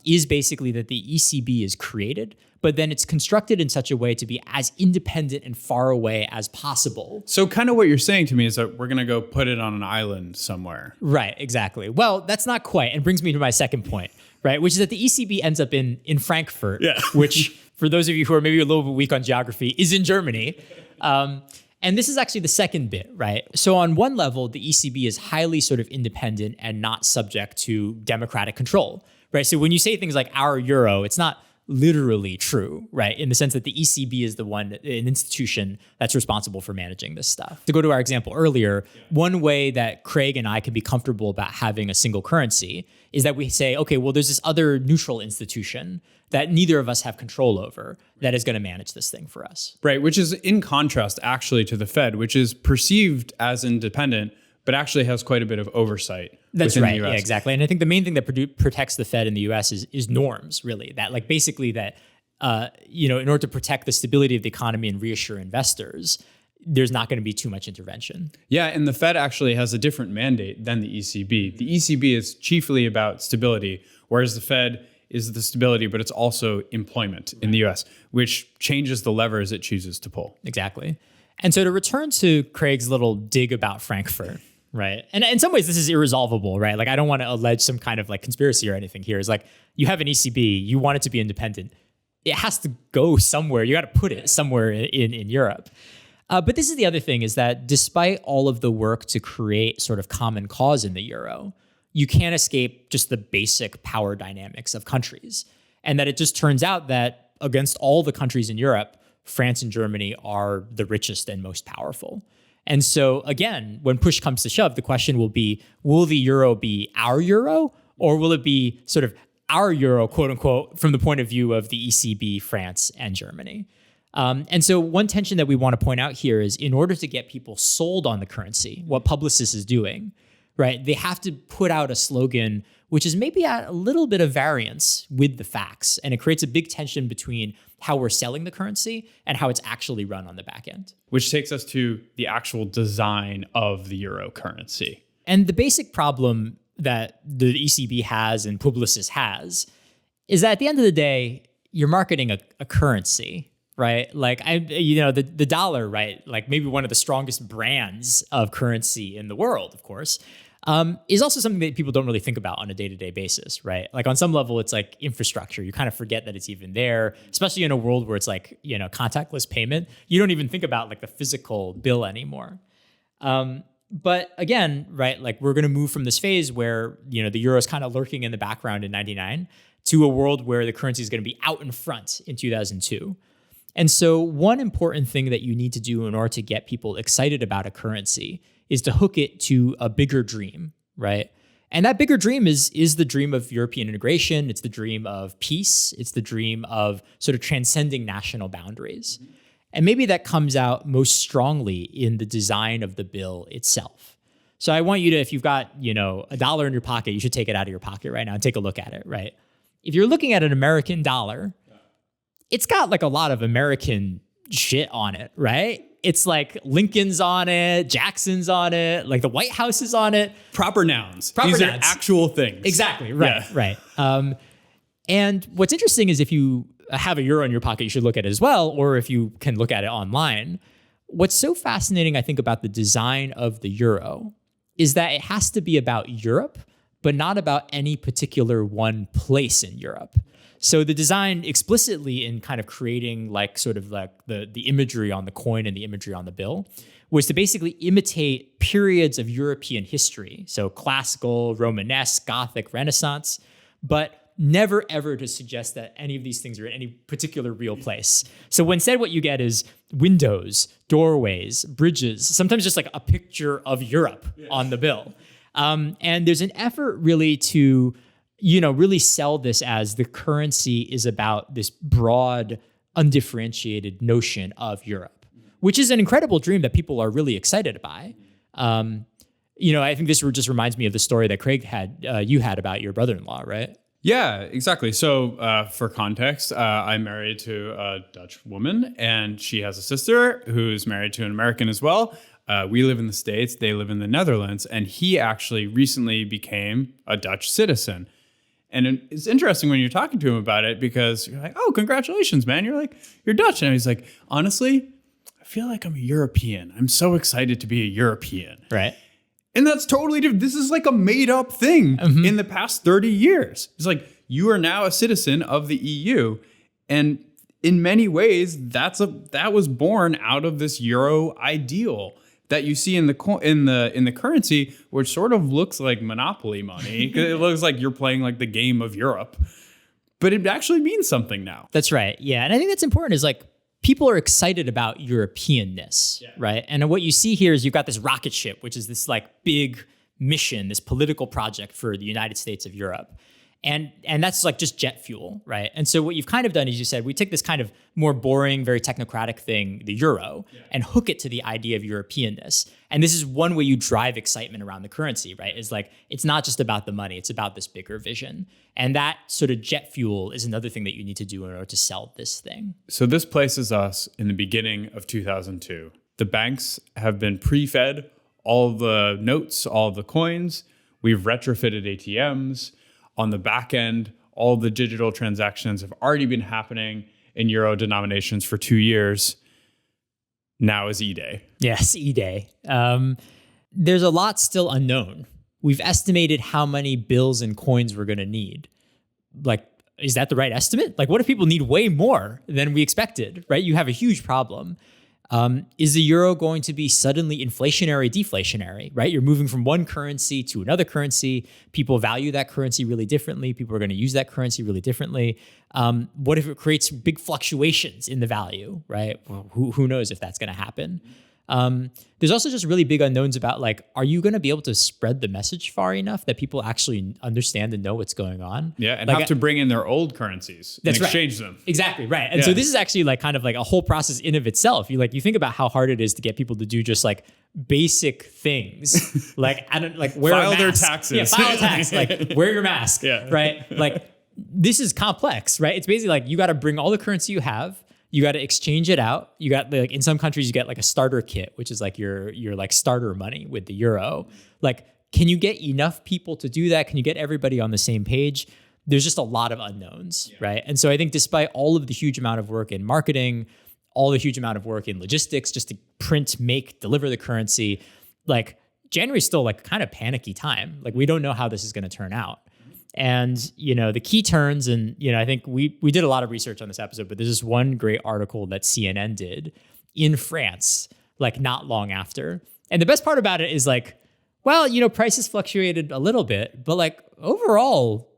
is basically that the ECB is created, but then it's constructed in such a way to be as independent and far away as possible. So kind of what you're saying to me is that we're going to go put it on an island somewhere. Right, exactly. Well, that's not quite, and brings me to my second point, right? Which is that the ECB ends up in Frankfurt, which for those of you who are maybe a little bit weak on geography, is in Germany. And this is actually the second bit, right? So on one level, the ECB is highly sort of independent and not subject to democratic control, right? So when you say things like our euro, it's not literally true, right? In the sense that the ECB is an institution that's responsible for managing this stuff. To go to our example earlier, one way that Craig and I can be comfortable about having a single currency is that we say, okay, well, there's this other neutral institution that neither of us have control over that is going to manage this thing for us. Right, which is in contrast actually to the Fed, which is perceived as independent, but actually has quite a bit of oversight. That's right. Yeah, exactly. And I think the main thing that protects the Fed in the U.S. is norms, really. That like basically that, in order to protect the stability of the economy and reassure investors, there's not going to be too much intervention. Yeah, and the Fed actually has a different mandate than the ECB. The ECB is chiefly about stability, whereas the Fed is the stability, but it's also employment in the U.S., which changes the levers it chooses to pull. Exactly. And so to return to Craig's little dig about Frankfurt, right? And in some ways, this is irresolvable, right? Like, I don't want to allege some kind of like conspiracy or anything here. It's like, you have an ECB, you want it to be independent. It has to go somewhere. You got to put it somewhere in Europe. But this is the other thing, is that despite all of the work to create sort of common cause in the euro, you can't escape just the basic power dynamics of countries. And that it just turns out that against all the countries in Europe, France and Germany are the richest and most powerful. And so again, when push comes to shove, the question will be, will the euro be our euro, or will it be sort of our euro, quote unquote, from the point of view of the ECB, France, and Germany? And so one tension that we want to point out here is, in order to get people sold on the currency, what Publicis is doing, right? They have to put out a slogan which is maybe at a little bit of variance with the facts. And it creates a big tension between how we're selling the currency and how it's actually run on the back end. Which takes us to the actual design of the euro currency. And the basic problem that the ECB has and Publicis has is that at the end of the day, you're marketing a currency, right? Like, the dollar, right? Like maybe one of the strongest brands of currency in the world, of course, is also something that people don't really think about on a day-to-day basis, right? Like on some level, it's like infrastructure. You kind of forget that it's even there, especially in a world where it's like, contactless payment. You don't even think about like the physical bill anymore. But again, right, like we're going to move from this phase where, the euro is kind of lurking in the background in 99 to a world where the currency is going to be out in front in 2002. And so one important thing that you need to do in order to get people excited about a currency is to hook it to a bigger dream, right? And that bigger dream is the dream of European integration. It's the dream of peace. It's the dream of sort of transcending national boundaries. And maybe that comes out most strongly in the design of the bill itself. So I want you to, if you've got, $1 in your pocket, you should take it out of your pocket right now and take a look at it, right? If you're looking at an American dollar, it's got like a lot of American shit on it, right? It's like Lincoln's on it, Jackson's on it, like the White House is on it. Proper nouns. These are actual things. Exactly, right, right. And what's interesting is if you have a euro in your pocket, you should look at it as well, or if you can look at it online. What's so fascinating, I think, about the design of the euro is that it has to be about Europe, but not about any particular one place in Europe. So the design explicitly in kind of creating like sort of like the imagery on the coin and the imagery on the bill was to basically imitate periods of European history. So classical, Romanesque, Gothic, Renaissance, but never ever to suggest that any of these things are in any particular real place. So instead what you get is windows, doorways, bridges, sometimes just like a picture of Europe on the bill. And there's an effort really to, really sell this as the currency is about this broad, undifferentiated notion of Europe, which is an incredible dream that people are really excited by. I think this just reminds me of the story that Craig you had about your brother-in-law, right? Yeah, exactly. So for context, I'm married to a Dutch woman, and she has a sister who's married to an American as well. We live in the States, they live in the Netherlands, and he actually recently became a Dutch citizen. And it's interesting when you're talking to him about it because you're like, oh, congratulations, man. You're like, you're Dutch. And he's like, honestly, I feel like I'm a European. I'm so excited to be a European. Right. And that's totally different. This is like a made up thing in the past 30 years. It's like you are now a citizen of the EU. And in many ways, that was born out of this Euro ideal that you see in the currency, which sort of looks like monopoly money. It looks like you're playing like the game of Europe. But it actually means something now. That's right. Yeah. And I think that's important is like people are excited about Europeanness, right? And what you see here is you've got this rocket ship, which is this like big mission, this political project for the United States of Europe. And that's like just jet fuel, right? And so what you've kind of done is you said, we take this kind of more boring, very technocratic thing, the euro, and hook it to the idea of Europeanness. And this is one way you drive excitement around the currency, right? Is like, it's not just about the money, it's about this bigger vision. And that sort of jet fuel is another thing that you need to do in order to sell this thing. So this places us in the beginning of 2002. The banks have been pre-fed all the notes, all the coins. We've retrofitted ATMs. On the back end, all the digital transactions have already been happening in euro denominations for 2 years. Now is E-Day. Yes, E-Day. There's a lot still unknown. We've estimated how many bills and coins we're going to need. Like, is that the right estimate? Like, what if people need way more than we expected, right? You have a huge problem. Is the euro going to be suddenly inflationary, deflationary, right? You're moving from one currency to another currency. People value that currency really differently. People are going to use that currency really differently. What if it creates big fluctuations in the value, right? Well, who knows if that's going to happen? There's also just really big unknowns about like, are you going to be able to spread the message far enough that people actually understand and know what's going on? Yeah, and like, have to bring in their old currencies and exchange them. Exactly, right. And so this is actually like kind of like a whole process in of itself. You think about how hard it is to get people to do just like basic things, like I don't like wear file a mask. Their taxes. Yeah, file a tax, like wear your mask, right? Like this is complex, right? It's basically like you got to bring all the currency you have. You got to exchange it out. You got like in some countries you get like a starter kit, which is like your like starter money with the euro. Like, can you get enough people to do that? Can you get everybody on the same page? There's just a lot of unknowns, right? And so I think despite all of the huge amount of work in marketing, all the huge amount of work in logistics, just to print, make, deliver the currency, like January is still like kind of panicky time. Like we don't know how this is going to turn out. And, the key turns, and, I think we did a lot of research on this episode, but there's this one great article that CNN did in France, like not long after, And the best part about it is like, well, prices fluctuated a little bit, but like overall,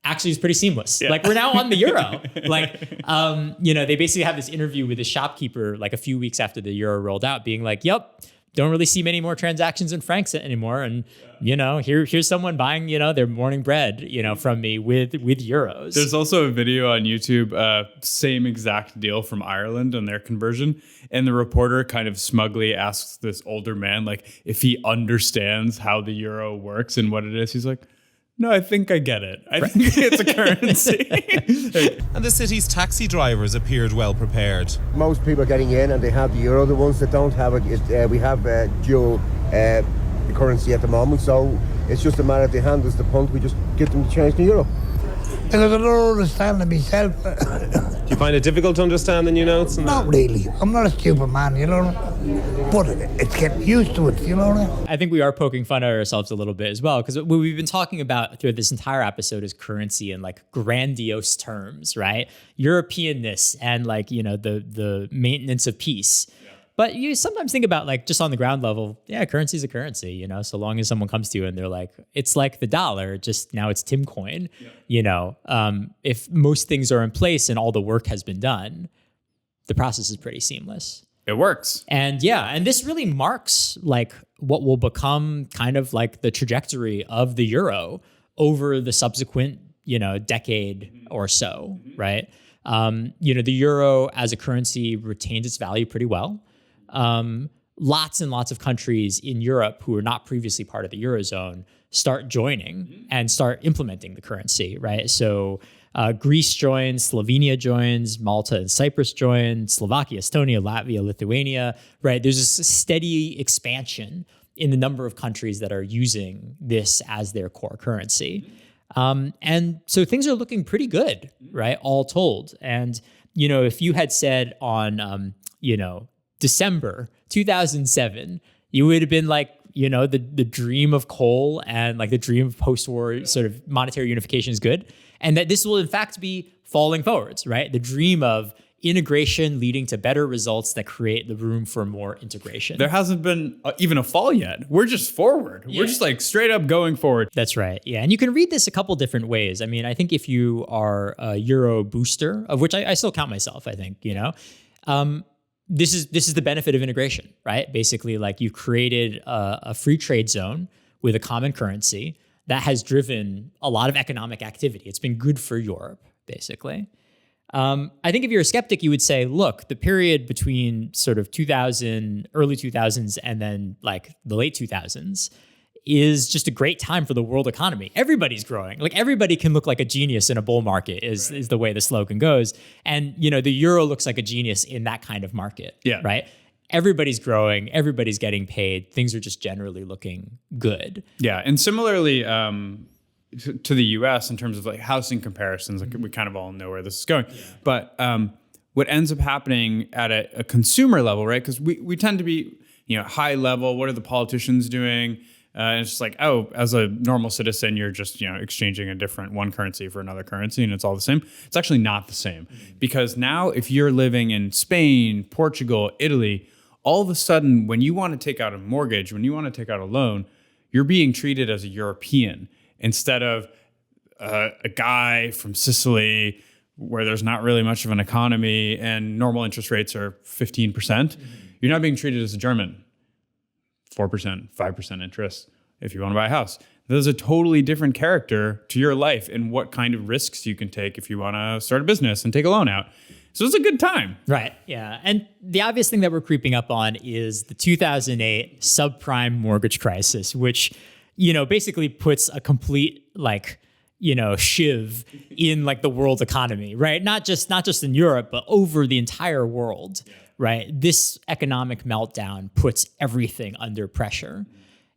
actually it's pretty seamless. Yeah. Like we're now on the euro. Like, they basically have this interview with the shopkeeper like a few weeks after the euro rolled out being like, yep, don't really see many more transactions in francs anymore. And, here's someone buying, their morning bread, from me with euros. There's also a video on YouTube, same exact deal from Ireland and their conversion. And the reporter kind of smugly asks this older man, like, if he understands how the euro works and what it is. He's like, no, I think I get it. I think it's a currency. And the city's taxi drivers appeared well prepared. Most people are getting in and they have the euro. The ones that don't have it, we have dual currency at the moment. So it's just a matter if they hand us the punt, we just get them to change the euro. Because I don't understand it myself. Do you find it difficult to understand the new notes? Not really. I'm not a stupid man, but it's getting used to it, I think we are poking fun at ourselves a little bit as well, because what we've been talking about through this entire episode is currency in like grandiose terms, right? Europeanness and like, the maintenance of peace. But you sometimes think about like just on the ground level, currency is a currency, so long as someone comes to you and they're like, it's like the dollar, just now it's Tim coin, if most things are in place and all the work has been done, the process is pretty seamless. It works. And and this really marks like what will become kind of like the trajectory of the euro over the subsequent, decade or so, right? The euro as a currency retained its value pretty well. Lots and lots of countries in Europe who were not previously part of the Eurozone start joining and start implementing the currency, right? So Greece joins, Slovenia joins, Malta and Cyprus join, Slovakia, Estonia, Latvia, Lithuania, right? There's this steady expansion in the number of countries that are using this as their core currency. And so things are looking pretty good, right? All told. And, if you had said on, December 2007, you would have been like, the dream of coal and like the dream of post-war sort of monetary unification is good. And that this will in fact be falling forwards, right? The dream of integration leading to better results that create the room for more integration. There hasn't been even a fall yet. We're just forward. Yeah. We're just like straight up going forward. That's right. Yeah. And you can read this a couple different ways. I mean, I think if you are a Euro booster, of which I still count myself, I think, this is the benefit of integration, right? Basically, like you've created a free trade zone with a common currency that has driven a lot of economic activity. It's been good for Europe, basically. I think if you're a skeptic, you would say, look, the period between sort of early 2000s, and then like the late 2000s is just a great time for the world economy. Everybody's growing. Like everybody can look like a genius in a bull market is the way the slogan goes. And, the euro looks like a genius in that kind of market, right? Everybody's growing, everybody's getting paid. Things are just generally looking good. Yeah, and similarly to the US in terms of like housing comparisons, like we kind of all know where this is going. Yeah. But what ends up happening at a consumer level, right? Because we tend to be, high level. What are the politicians doing? And it's just like, as a normal citizen, you're just, exchanging a different one currency for another currency and it's all the same. It's actually not the same because now if you're living in Spain, Portugal, Italy, all of a sudden, when you want to take out a mortgage, when you want to take out a loan, you're being treated as a European instead of a guy from Sicily where there's not really much of an economy and normal interest rates are 15%. You're not being treated as a German. 4%, 5% interest if you want to buy a house. There's a totally different character to your life and what kind of risks you can take if you want to start a business and take a loan out. So it's a good time. Right, yeah. And the obvious thing that we're creeping up on is the 2008 subprime mortgage crisis, which, basically puts a complete, shiv in like the world economy, right? Not just in Europe, but over the entire world. Yeah. Right? This economic meltdown puts everything under pressure.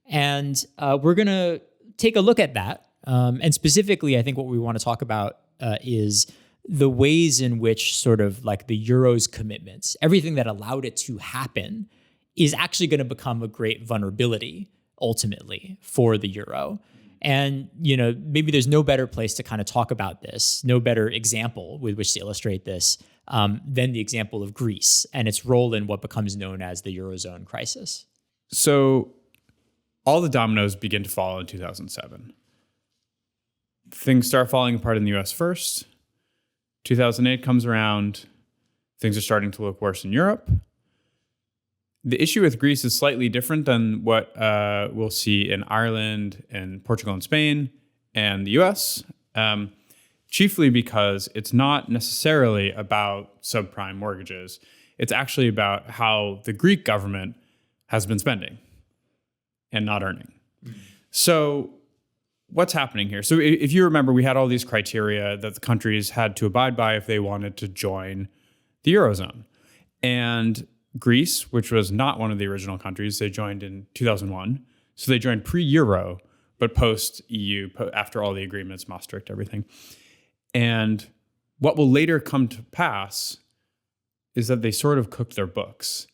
And we're going to take a look at that. And specifically, I think what we want to talk about is the ways in which sort of like the Euro's commitments, everything that allowed it to happen, is actually going to become a great vulnerability ultimately for the Euro. And, maybe there's no better place to kind of talk about this, no better example with which to illustrate this than the example of Greece and its role in what becomes known as the Eurozone crisis. So all the dominoes begin to fall in 2007. Things start falling apart in the US first. 2008 comes around. Things are starting to look worse in Europe. The issue with Greece is slightly different than what we'll see in Ireland and Portugal and Spain and the US, chiefly because it's not necessarily about subprime mortgages. It's actually about how the Greek government has been spending and not earning. So what's happening here? So if you remember, we had all these criteria that the countries had to abide by if they wanted to join the Eurozone. And Greece, which was not one of the original countries, they joined in 2001. So they joined pre-Euro, but post-EU, after all the agreements, Maastricht, everything. And what will later come to pass is that they sort of cooked their books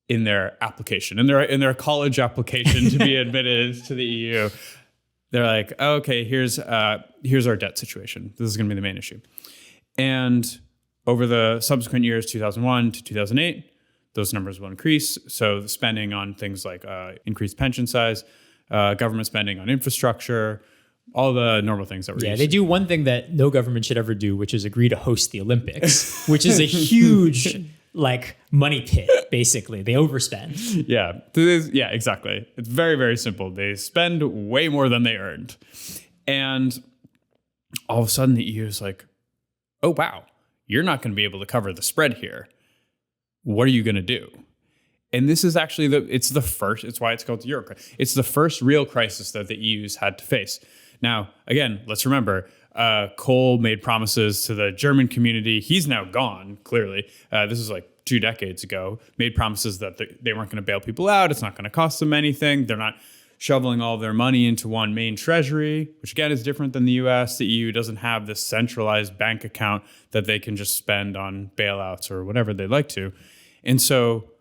in their application, in their college application to be admitted to the EU. They're like, oh, okay, here's our debt situation. This is going to be the main issue. And over the subsequent years, 2001 to 2008, those numbers will increase. So the spending on things like increased pension size, government spending on infrastructure, all the normal things that we're used to. They do one thing that no government should ever do, which is agree to host the Olympics, which is a huge money pit, basically. They overspend. Yeah, exactly. It's very, very simple. They spend way more than they earned. And all of a sudden the EU is like, oh, wow, you're not going to be able to cover the spread here. What are you going to do? And this is actually it's why it's called the Euro crisis. It's the first real crisis that the EU's had to face. Now, again, let's remember, Kohl made promises to the German community. He's now gone, clearly. This is like 2 decades ago. Made promises that they weren't going to bail people out. It's not going to cost them anything. They're not shoveling all of their money into one main treasury, which again is different than the US. The EU doesn't have this centralized bank account that they can just spend on bailouts or whatever they'd like to. And so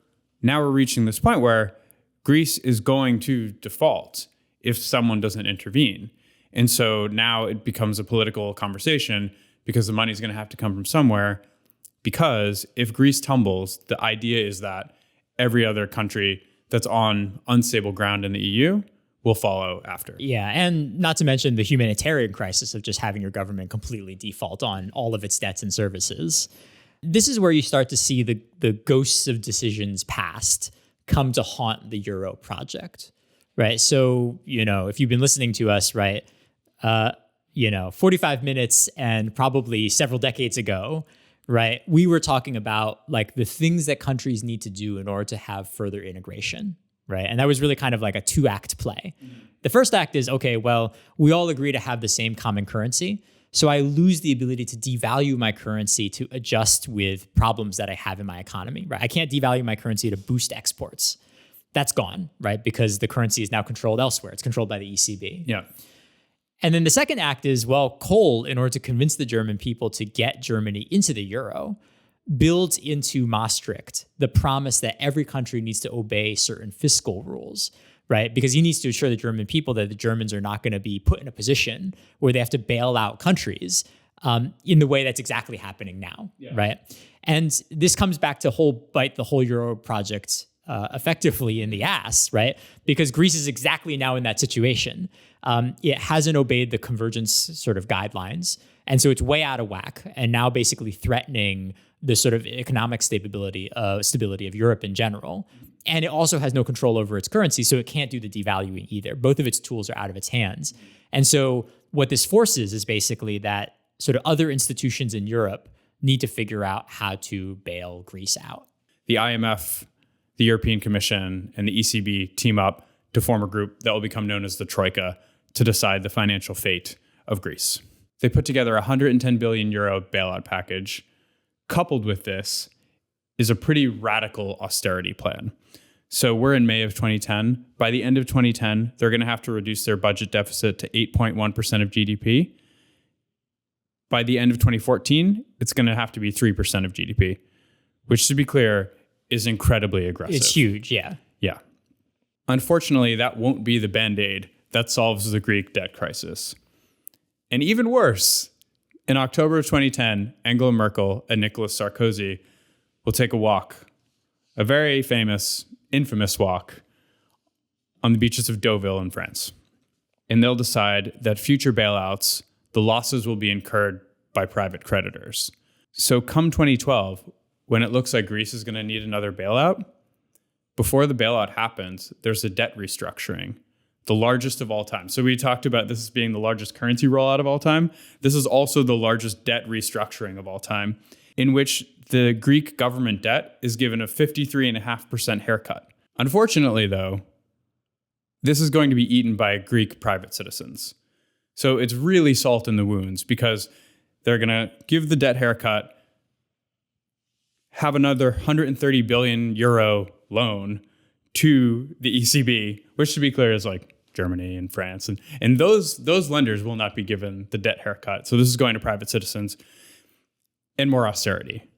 now we're reaching this point where Greece is going to default if someone doesn't intervene. And so now it becomes a political conversation because the money is going to have to come from somewhere. Because if Greece tumbles, the idea is that every other country that's on unstable ground in the EU will follow after. Yeah, and not to mention the humanitarian crisis of just having your government completely default on all of its debts and services. This is where you start to see the ghosts of decisions past come to haunt the Euro project, right? So, if you've been listening to us, right, 45 minutes and probably several decades ago, right, we were talking about the things that countries need to do in order to have further integration, right? And that was really kind of like a 2-act play. The first act is, okay, well, we all agree to have the same common currency. So I lose the ability to devalue my currency to adjust with problems that I have in my economy, right? I can't devalue my currency to boost exports. That's gone, right? Because the currency is now controlled elsewhere. It's controlled by the ECB. Yeah. And then the second act is, well, Kohl, in order to convince the German people to get Germany into the euro, builds into Maastricht the promise that every country needs to obey certain fiscal rules, right? Because he needs to assure the German people that the Germans are not going to be put in a position where they have to bail out countries in the way that's exactly happening now, right? And this comes back to bite the whole Euro project effectively in the ass, right? Because Greece is exactly now in that situation. It hasn't obeyed the convergence sort of guidelines. And so it's way out of whack and now basically threatening the sort of economic stability of Europe in general. And it also has no control over its currency, so it can't do the devaluing either. Both of its tools are out of its hands. And so what this forces is basically that sort of other institutions in Europe need to figure out how to bail Greece out. The IMF, the European Commission, and the ECB team up to form a group that will become known as the Troika to decide the financial fate of Greece. They put together a 110 billion euro bailout package. Coupled with this is a pretty radical austerity plan. So we're in May of 2010. By the end of 2010, they're going to have to reduce their budget deficit to 8.1% of GDP. By the end of 2014, it's going to have to be 3% of GDP, which, to be clear, is incredibly aggressive. It's huge, yeah. Yeah. Unfortunately, that won't be the Band-Aid that solves the Greek debt crisis. And even worse, in October of 2010, Angela Merkel and Nicolas Sarkozy will take a walk, a very famous, infamous walk, on the beaches of Deauville in France. And they'll decide that future bailouts, the losses will be incurred by private creditors. So come 2012, when it looks like Greece is going to need another bailout, before the bailout happens, there's a debt restructuring, the largest of all time. So we talked about this as being the largest currency rollout of all time. This is also the largest debt restructuring of all time, in which the Greek government debt is given a 53.5% haircut. Unfortunately, though, this is going to be eaten by Greek private citizens. So it's really salt in the wounds because they're going to give the debt haircut, have another 130 billion euro loan to the ECB, which to be clear is like Germany and France. And those lenders will not be given the debt haircut. So this is going to private citizens and more austerity.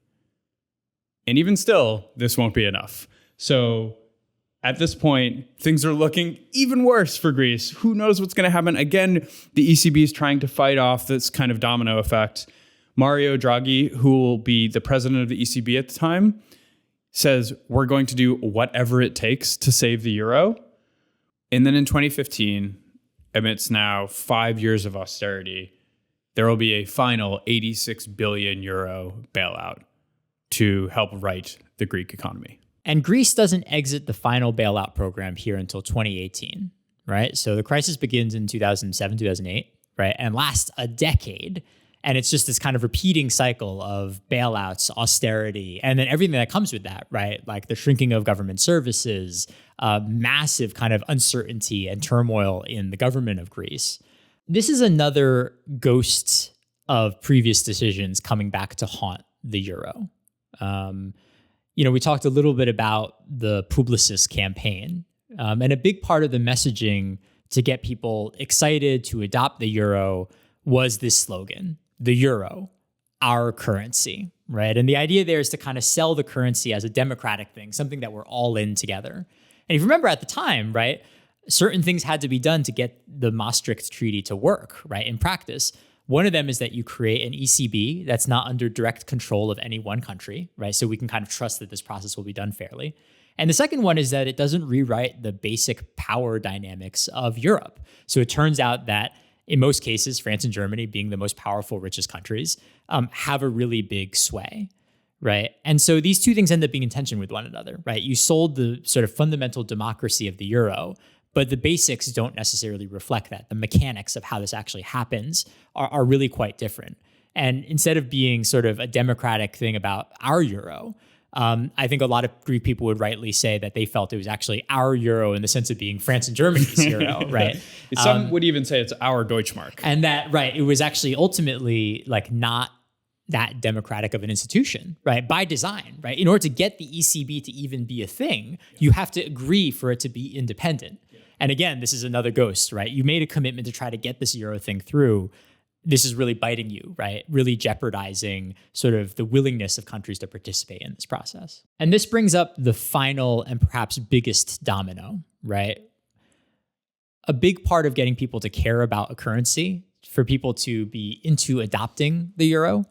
And even still, this won't be enough. So at this point, things are looking even worse for Greece. Who knows what's going to happen? Again, the ECB is trying to fight off this kind of domino effect. Mario Draghi, who will be the president of the ECB at the time, says we're going to do whatever it takes to save the euro. And then in 2015, amidst now 5 years of austerity, there will be a final 86 billion euro bailout to help right the Greek economy. And Greece doesn't exit the final bailout program here until 2018, right? So the crisis begins in 2007, 2008, right? And lasts a decade. And it's just this kind of repeating cycle of bailouts, austerity, and then everything that comes with that, right? Like the shrinking of government services, massive kind of uncertainty and turmoil in the government of Greece. This is another ghost of previous decisions coming back to haunt the euro. We talked a little bit about the Publicis campaign, and a big part of the messaging to get people excited to adopt the euro was this slogan, the euro, our currency, right? And the idea there is to kind of sell the currency as a democratic thing, something that we're all in together. And if you remember at the time, right, certain things had to be done to get the Maastricht Treaty to work, right, in practice. One of them is that you create an ECB that's not under direct control of any one country, right? So we can kind of trust that this process will be done fairly. And the second one is that it doesn't rewrite the basic power dynamics of Europe. So it turns out that in most cases, France and Germany, being the most powerful, richest countries, have a really big sway, right? And so these two things end up being in tension with one another, right? You sold the sort of fundamental democracy of the euro, but the basics don't necessarily reflect that. The mechanics of how this actually happens are really quite different. And instead of being sort of a democratic thing about our euro, I think a lot of Greek people would rightly say that they felt it was actually our euro in the sense of being France and Germany's euro, right? Some would even say it's our Deutschmark. And that, right, it was actually ultimately like not that democratic of an institution, right? By design, right? In order to get the ECB to even be a thing, you have to agree for it to be independent. And again, this is another ghost, right? You made a commitment to try to get this euro thing through. This is really biting you, right? Really jeopardizing sort of the willingness of countries to participate in this process. And this brings up the final and perhaps biggest domino, right? A big part of getting people to care about a currency, for people to be into adopting the euro,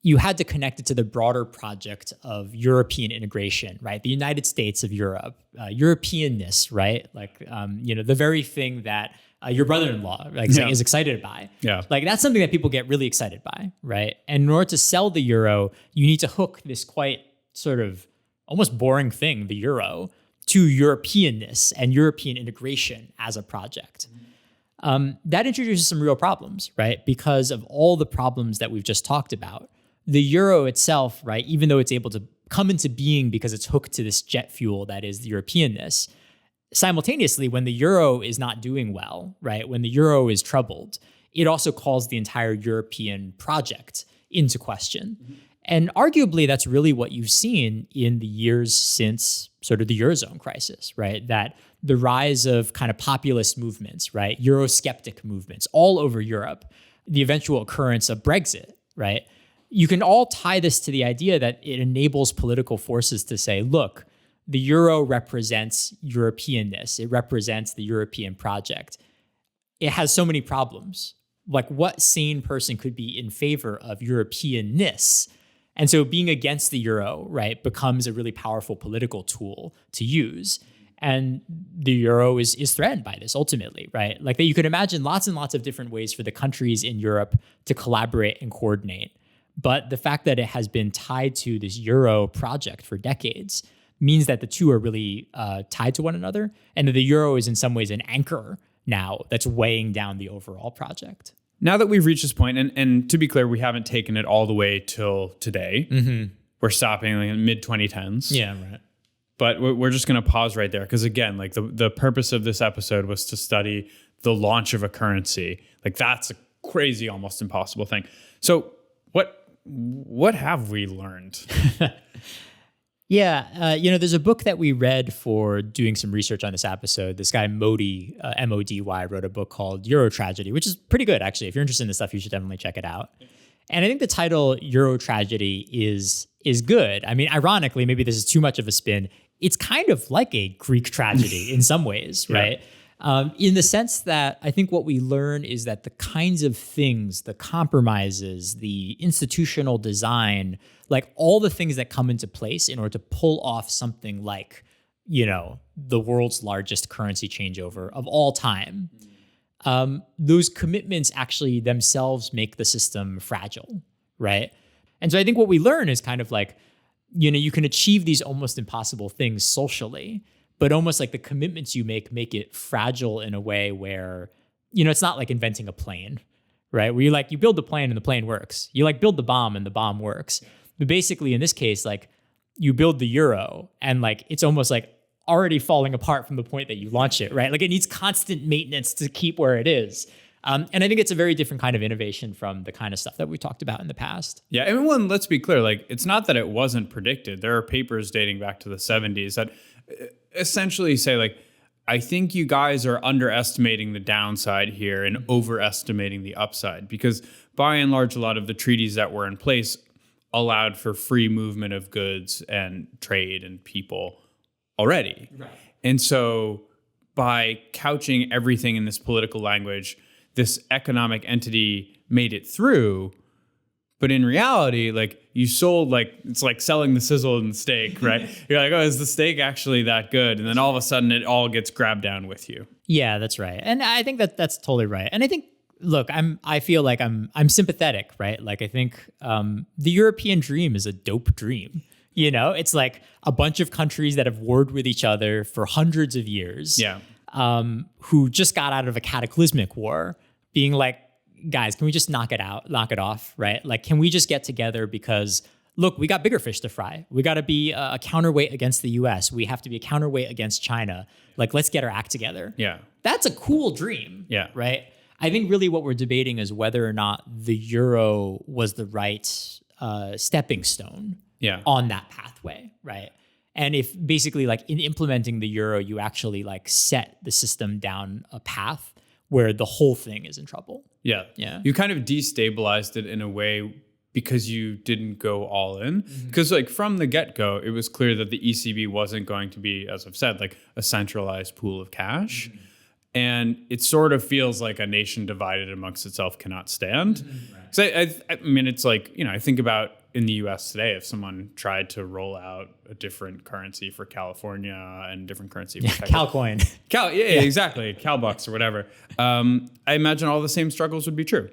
you had to connect it to the broader project of European integration, right? The United States of Europe, Europeanness, right? Like, the very thing that your brother-in-law is excited by. Yeah. Like that's something that people get really excited by, right? And in order to sell the euro, you need to hook this quite sort of almost boring thing, the euro, to Europeanness and European integration as a project. That introduces some real problems, right? Because of all the problems that we've just talked about, the euro itself, right, even though it's able to come into being because it's hooked to this jet fuel that is the Europeanness, simultaneously, when the euro is not doing well, right, when the euro is troubled, it also calls the entire European project into question. Mm-hmm. And arguably, that's really what you've seen in the years since sort of the Eurozone crisis, right? That the rise of kind of populist movements, right? Eurosceptic movements all over Europe, the eventual occurrence of Brexit, right? You can all tie this to the idea that it enables political forces to say, look, the euro represents Europeanness. It represents the European project. It has so many problems. Like, what sane person could be in favor of Europeanness? And so being against the euro, right, becomes a really powerful political tool to use. And the euro is threatened by this ultimately, right? Like that you could imagine lots and lots of different ways for the countries in Europe to collaborate and coordinate. But the fact that it has been tied to this euro project for decades means that the two are really tied to one another, and that the euro is in some ways an anchor now that's weighing down the overall project. Now that we've reached this point, and to be clear, we haven't taken it all the way till today. Mm-hmm. We're stopping like in mid-2010s. Yeah, right. But we're just going to pause right there because, again, like the purpose of this episode was to study the launch of a currency. Like that's a crazy, almost impossible thing. So what have we learned? Yeah, there's a book that we read for doing some research on this episode. This guy Modi, M-O-D-Y, wrote a book called Euro Tragedy, which is pretty good, actually. If you're interested in this stuff, you should definitely check it out. And I think the title Euro Tragedy is good. I mean, ironically, maybe this is too much of a spin. It's kind of like a Greek tragedy in some ways, right? In the sense that I think what we learn is that the kinds of things, the compromises, the institutional design, like all the things that come into place in order to pull off something like, the world's largest currency changeover of all time, those commitments actually themselves make the system fragile, right? And so I think what we learn is kind of like, you can achieve these almost impossible things socially, but almost like the commitments you make it fragile in a way where, it's not like inventing a plane, right? Where you build the plane and the plane works. You build the bomb and the bomb works. But basically in this case, like you build the euro and like it's almost like already falling apart from the point that you launch it, right? Like it needs constant maintenance to keep where it is. And I think it's a very different kind of innovation from the kind of stuff that we talked about in the past. Yeah, and let's be clear, like it's not that it wasn't predicted. There are papers dating back to the 70s that essentially say like, I think you guys are underestimating the downside here and overestimating the upside, because by and large, a lot of the treaties that were in place allowed for free movement of goods and trade and people already. Right. And so by couching everything in this political language, this economic entity made it through. But in reality, like you sold, like it's like selling the sizzle and the steak, right? You're like, oh, is the steak actually that good? And then all of a sudden it all gets grabbed down with you. Yeah, that's right. And I think that's totally right. And I think, look, I feel like I'm sympathetic, right? Like I think the European dream is a dope dream. It's like a bunch of countries that have warred with each other for hundreds of years. Yeah. Who just got out of a cataclysmic war, being like, guys, can we just knock it off, right? Like, can we just get together because, look, we got bigger fish to fry. We got to be a counterweight against the US. We have to be a counterweight against China. Like, let's get our act together. Yeah. That's a cool dream. Yeah. Right? I think really what we're debating is whether or not the euro was the right stepping stone on that pathway, right? And if basically like in implementing the euro, you actually like set the system down a path where the whole thing is in trouble. Yeah. Yeah. You kind of destabilized it in a way because you didn't go all in. Because like from the get-go, it was clear that the ECB wasn't going to be, as I've said, like a centralized pool of cash. And it sort of feels like a nation divided amongst itself cannot stand. So I mean, it's like, I think about in the US today, if someone tried to roll out a different currency for California and different currency for Texas. Calcoin. Exactly. CalBucks or whatever. I imagine all the same struggles would be true.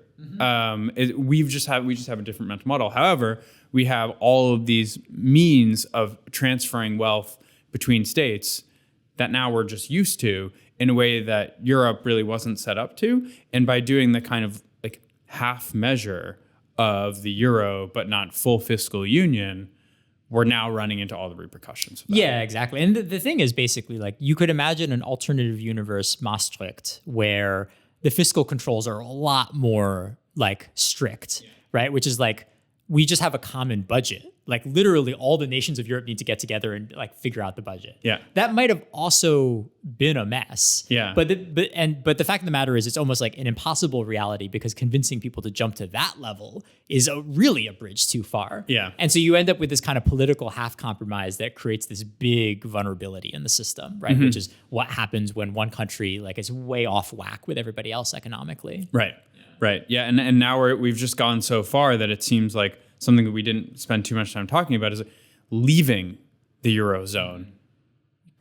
We just have a different mental model. However, we have all of these means of transferring wealth between states that now we're just used to in a way that Europe really wasn't set up to. And by doing the kind of like half measure of the euro, but not full fiscal union, we're now running into all the repercussions of that. Yeah, exactly. And the thing is basically like you could imagine an alternative universe Maastricht where the fiscal controls are a lot more like strict, right? Which is like, we just have a common budget. Like literally all the nations of Europe need to get together and like figure out the budget. Yeah. That might have also been a mess. Yeah. But the fact of the matter is it's almost like an impossible reality because convincing people to jump to that level is really a bridge too far. Yeah. And so you end up with this kind of political half compromise that creates this big vulnerability in the system, right? Which is what happens when one country like is way off whack with everybody else economically. Right. Right. Yeah. And now we've just gone so far that it seems like something that we didn't spend too much time talking about is leaving the Eurozone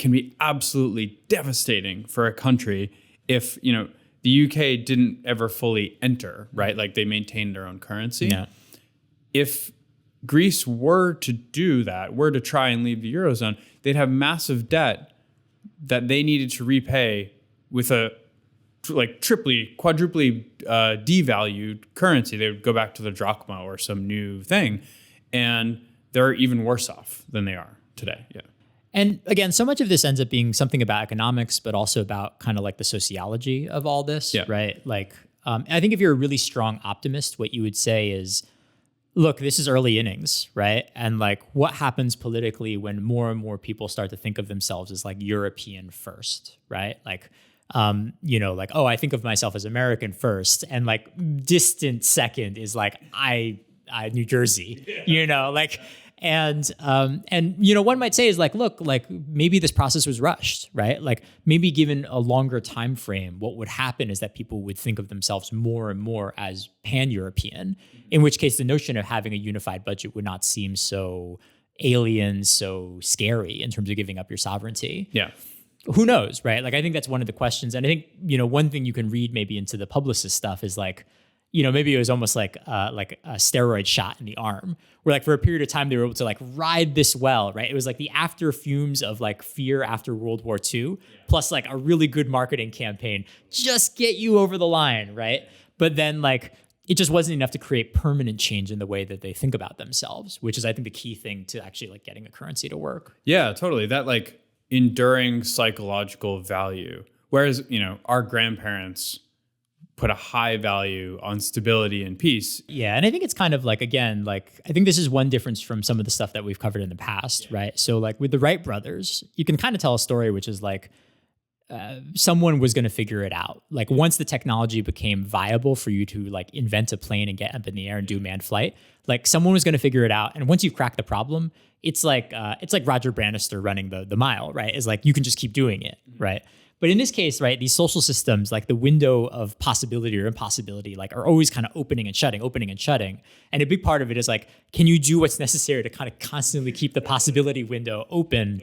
can be absolutely devastating for a country if, the UK didn't ever fully enter, right? Like they maintained their own currency. Yeah. If Greece were to do that, were to try and leave the Eurozone, they'd have massive debt that they needed to repay with a quadruply devalued currency. They would go back to the drachma or some new thing, and they're even worse off than they are today. Yeah. And again, so much of this ends up being something about economics, but also about kind of like the sociology of all this, right? Like, I think if you're a really strong optimist, what you would say is, look, this is early innings, right? And like what happens politically when more and more people start to think of themselves as like European first, right? Like, oh, I think of myself as American first, and like distant second is like I New Jersey, And one might say is like, look, like maybe this process was rushed, right? Like maybe given a longer time frame, what would happen is that people would think of themselves more and more as pan-European, in which case the notion of having a unified budget would not seem so alien, so scary in terms of giving up your sovereignty. Yeah. Who knows, right? Like I think that's one of the questions. And I think, one thing you can read maybe into the publicist stuff is like, maybe it was almost like a steroid shot in the arm, where like for a period of time they were able to like ride this well, right? It was like the after fumes of like fear after World War II, plus like a really good marketing campaign, just get you over the line, right? But then like it just wasn't enough to create permanent change in the way that they think about themselves, which is I think the key thing to actually like getting a currency to work. Yeah, totally. That like enduring psychological value. Whereas, our grandparents put a high value on stability and peace. Yeah, and I think it's kind of like, again, like I think this is one difference from some of the stuff that we've covered in the past, right? So like with the Wright brothers, you can kind of tell a story which is like someone was going to figure it out. Like once the technology became viable for you to like invent a plane and get up in the air and do manned flight, like someone was going to figure it out. And once you crack the problem, it's like Roger Bannister running the mile, right? It's like you can just keep doing it, right? But in this case, right, these social systems, like the window of possibility or impossibility, like are always kind of opening and shutting. And a big part of it is like, can you do what's necessary to kind of constantly keep the possibility window open?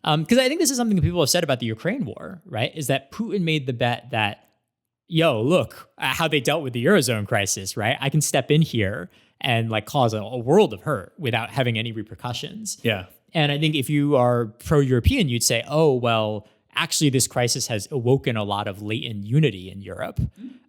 Because I think this is something that people have said about the Ukraine war, right? Is that Putin made the bet that, look how they dealt with the Eurozone crisis, right? I can step in here and like cause a world of hurt without having any repercussions. Yeah. And I think if you are pro-European, you'd say, oh, well, actually, this crisis has awoken a lot of latent unity in Europe.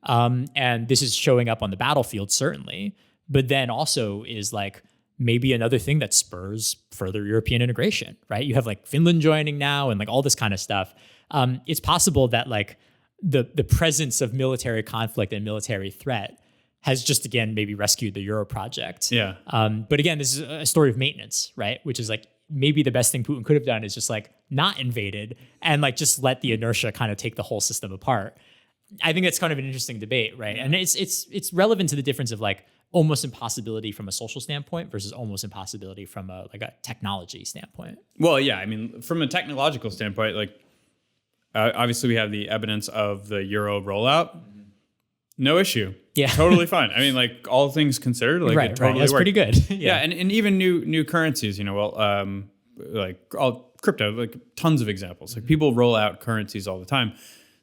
And this is showing up on the battlefield, certainly. But then also is like maybe another thing that spurs further European integration, right? You have like Finland joining now and like all this kind of stuff. It's possible that like the presence of military conflict and military threat has just, again, maybe rescued the Euro project. Yeah. But again, this is a story of maintenance, right? Which is like, maybe the best thing Putin could have done is just like not invaded and like just let the inertia kind of take the whole system apart. I think that's kind of an interesting debate, right? And it's relevant to the difference of like almost impossibility from a social standpoint versus almost impossibility from a technology standpoint. Well, yeah, I mean, from a technological standpoint, like obviously we have the evidence of the Euro rollout. No issue. Yeah. Totally fine. I mean, like all things considered, like it totally That's worked. pretty good. Yeah. And even new currencies, like all crypto, like tons of examples. Like people roll out currencies all the time.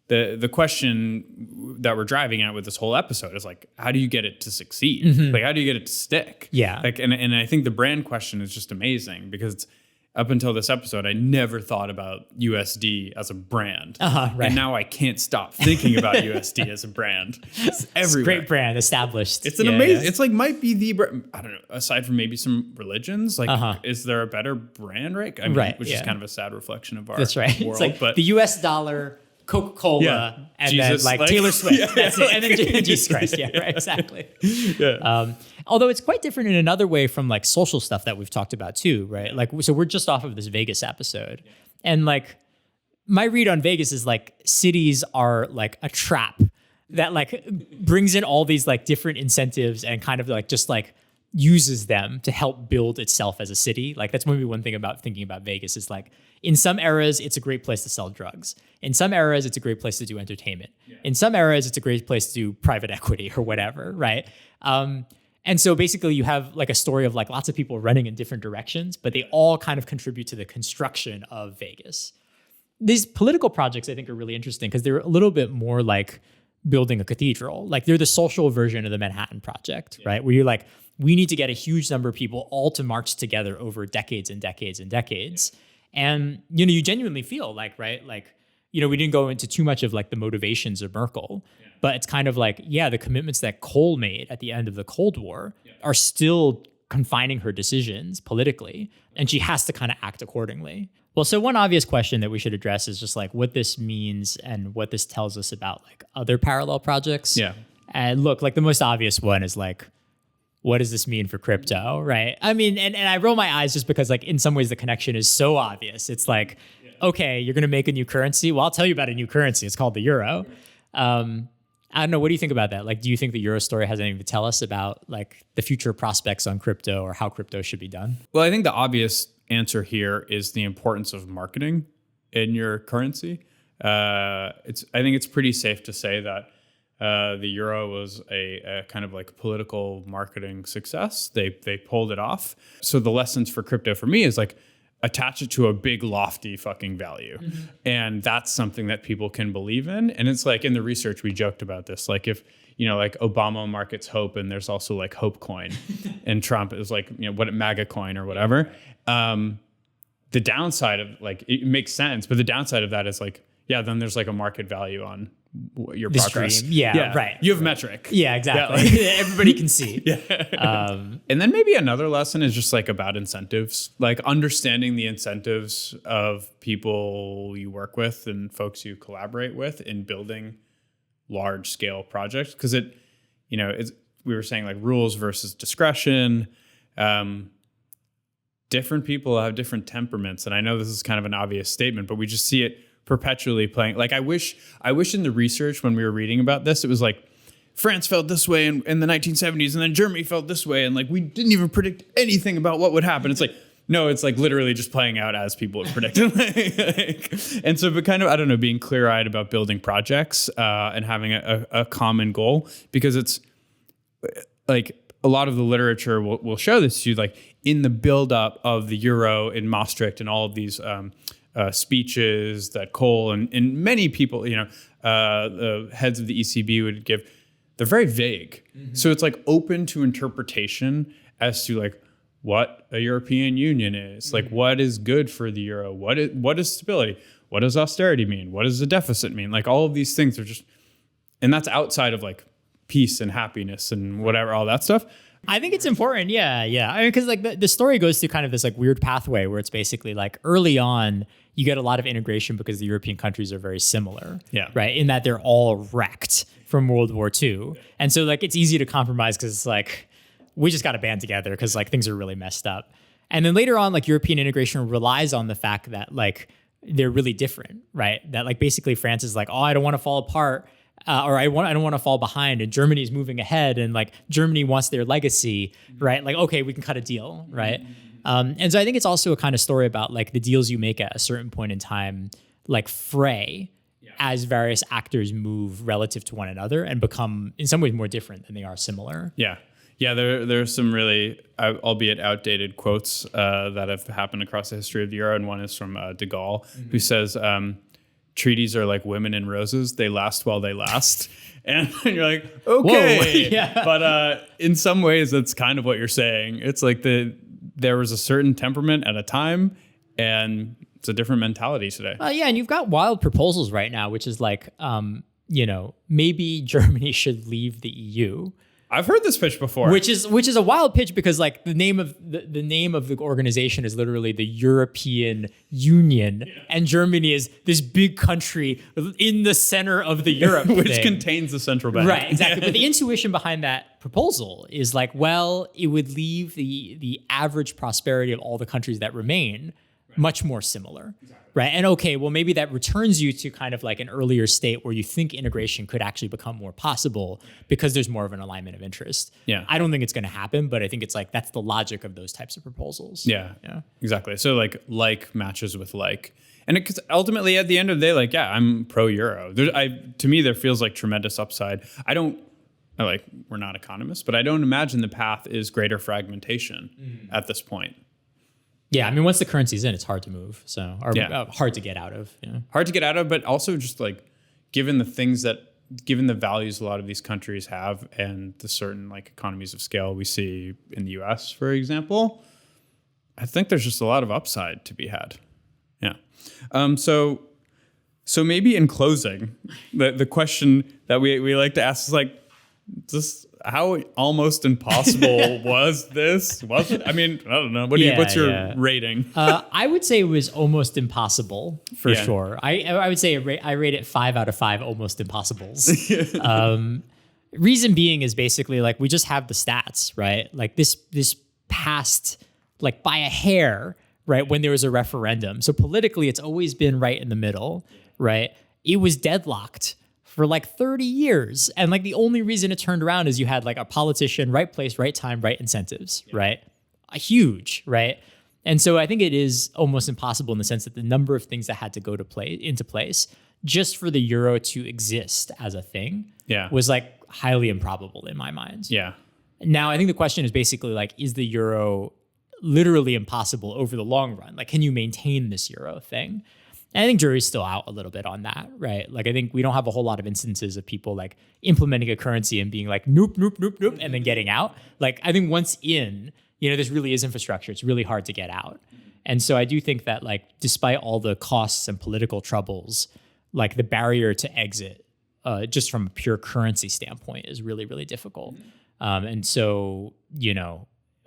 The question that we're driving at with this whole episode is like, how do you get it to succeed? Like, how do you get it to stick? Yeah. Like, and I think the brand question is just amazing because up until this episode, I never thought about USD as a brand. Right. And now I can't stop thinking about USD as a brand. It's everywhere. It's a great brand established. It's an amazing, it's like might be the, I don't know, aside from maybe some religions, like is there a better brand, right? I mean, which is kind of a sad reflection of our That's right. world. It's like but the US dollar, Coca-Cola, and Jesus, then like Taylor Swift. That's it. And then yeah, Jesus Christ. Yeah, right, exactly. Yeah. Although it's quite different in another way from like social stuff that we've talked about too, right? Like, so we're just off of this Vegas episode. And like my read on Vegas is like cities are like a trap that like brings in all these like different incentives and kind of like just like uses them to help build itself as a city. Like that's maybe one thing about thinking about Vegas is like in some eras, it's a great place to sell drugs. In some eras, it's a great place to do entertainment. Yeah. In some eras, it's a great place to do private equity or whatever, right? And so basically you have like a story of like lots of people running in different directions, but they all kind of contribute to the construction of Vegas. these political projects I think are really interesting because they're a little bit more like building a cathedral. Like they're the social version of the Manhattan Project, right? Where you're like, we need to get a huge number of people all to march together over decades and decades and decades. And, you genuinely feel like, right? Like, we didn't go into too much of like the motivations of Merkel, but it's kind of like, the commitments that Kohl made at the end of the Cold War are still confining her decisions politically, and she has to kind of act accordingly. Well, so one obvious question that we should address is just like what this means and what this tells us about like other parallel projects. Yeah. And look, like the most obvious one is like, what does this mean for crypto, right? I mean, and I roll my eyes just because like in some ways the connection is so obvious. It's like, okay, you're going to make a new currency. Well, I'll tell you about a new currency. It's called the euro. I don't know. What do you think about that? Like, do you think the Euro story has anything to tell us about like the future prospects on crypto or how crypto should be done? Well, I think the obvious answer here is the importance of marketing in your currency. I think it's pretty safe to say that the euro was a kind of like political marketing success. They pulled it off. So the lessons for crypto for me is like attach it to a big lofty fucking value. Mm-hmm. And that's something that people can believe in. And it's like in the research, we joked about this. Like if, like Obama markets hope and there's also like hope coin and Trump is like, what MAGA coin or whatever. The downside of like, it makes sense, but the downside of that is like, then there's like a market value on your the progress. Stream. Yeah, right. You have metric. Yeah, exactly. Everybody can see. And then maybe another lesson is just like about incentives, like understanding the incentives of people you work with and folks you collaborate with in building large scale projects. Because we were saying like rules versus discretion. Different people have different temperaments. And I know this is kind of an obvious statement, but we just see it perpetually playing. Like I wish in the research when we were reading about this, it was like France felt this way in the 1970s and then Germany felt this way. And like, we didn't even predict anything about what would happen. It's like, no, it's like literally just playing out as people have predicted. And so, but kind of, I don't know, being clear eyed about building projects and having a common goal, because it's like a lot of the literature will show this to you, like in the buildup of the euro in Maastricht and all of these speeches that Kohl and many people, the heads of the ECB would give, they're very vague. Mm-hmm. So it's like open to interpretation as to like what a European Union is, mm-hmm. like what is good for the euro, what is stability, what does austerity mean, what does a deficit mean? Like all of these things are just, and that's outside of like peace and happiness and whatever, all that stuff. I think it's important. Yeah. I mean, because like the story goes through kind of this like weird pathway where it's basically like early on, you get a lot of integration because the European countries are very similar. Yeah. Right. In that they're all wrecked from World War II. And so like it's easy to compromise because it's like, we just got to band together because like things are really messed up. And then later on, like European integration relies on the fact that like they're really different, right? That like basically France is like, oh, I don't want to fall apart. Or I don't want to fall behind, and Germany's moving ahead, and like Germany wants their legacy, right? Like, okay, we can cut a deal, right? And so I think it's also a kind of story about like the deals you make at a certain point in time, like fray as various actors move relative to one another and become in some ways more different than they are similar. Yeah. There's some really, albeit outdated quotes that have happened across the history of the euro, and one is from de Gaulle, mm-hmm. who says, treaties are like women in roses. They last while they last. And you're like, okay. Yeah. But in some ways, that's kind of what you're saying. It's like there was a certain temperament at a time, and it's a different mentality today. And you've got wild proposals right now, which is like, maybe Germany should leave the EU. I've heard this pitch before, which is a wild pitch because like the name of the organization is literally the European Union, and Germany is this big country in the center of the Europe which thing. Contains the central bank, right? Exactly. But the intuition behind that proposal is like, well, it would leave the average prosperity of all the countries that remain much more similar. Right. And okay, well, maybe that returns you to kind of like an earlier state where you think integration could actually become more possible because there's more of an alignment of interest. Yeah. I don't think it's going to happen, but I think it's like that's the logic of those types of proposals. Yeah. Exactly. So like matches with like. And because ultimately at the end of the day, like, I'm pro-Euro. To me, there feels like tremendous upside. We're not economists, but I don't imagine the path is greater fragmentation at this point. Yeah, I mean, once the currency's in, it's hard to move. So, or Yeah. hard to get out of. Hard to get out of, but also just like given the values a lot of these countries have and the certain like economies of scale we see in the US, for example, I think there's just a lot of upside to be had. Yeah. So maybe in closing, the question that we like to ask is like, just how almost impossible was this? Was it? I mean, I don't know. What's your rating? I would say it was almost impossible for Yeah. sure. I would say I rate it 5 out of 5 almost impossibles. Reason being is basically like we just have the stats, right? Like this passed like by a hair, right, when there was a referendum. So politically, it's always been right in the middle, right? It was deadlocked for like 30 years. And like the only reason it turned around is you had like a politician, right place, right time, right incentives, right? A huge, right? And so I think it is almost impossible in the sense that the number of things that had to go into place just for the euro to exist as a thing was like highly improbable in my mind. Yeah. Now, I think the question is basically like, is the euro literally impossible over the long run? Like, can you maintain this euro thing? And I think jury's still out a little bit on that, right? Like, I think we don't have a whole lot of instances of people like implementing a currency and being like, nope, nope, nope, nope, and then getting out. Like, I think once in, this really is infrastructure. It's really hard to get out. And so I do think that like, despite all the costs and political troubles, like the barrier to exit, just from a pure currency standpoint is really, really difficult. And so,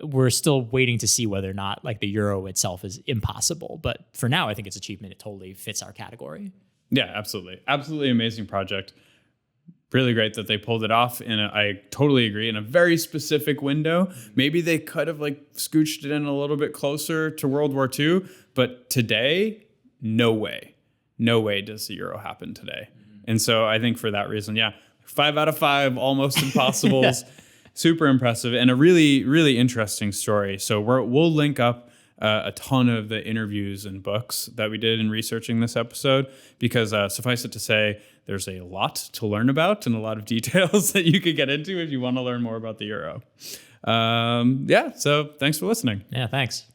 we're still waiting to see whether or not like the euro itself is impossible. But for now, I think its achievement, it totally fits our category. Yeah, absolutely. Absolutely amazing project. Really great that they pulled it off. And I totally agree, in a very specific window. Maybe they could have like scooched it in a little bit closer to World War II. But today, no way. No way does the euro happen today. And so I think for that reason, 5 out of 5 almost impossibles. Super impressive and a really, really interesting story. So we'll link up a ton of the interviews and books that we did in researching this episode because suffice it to say, there's a lot to learn about and a lot of details that you could get into if you want to learn more about the euro. So thanks for listening. Yeah, thanks.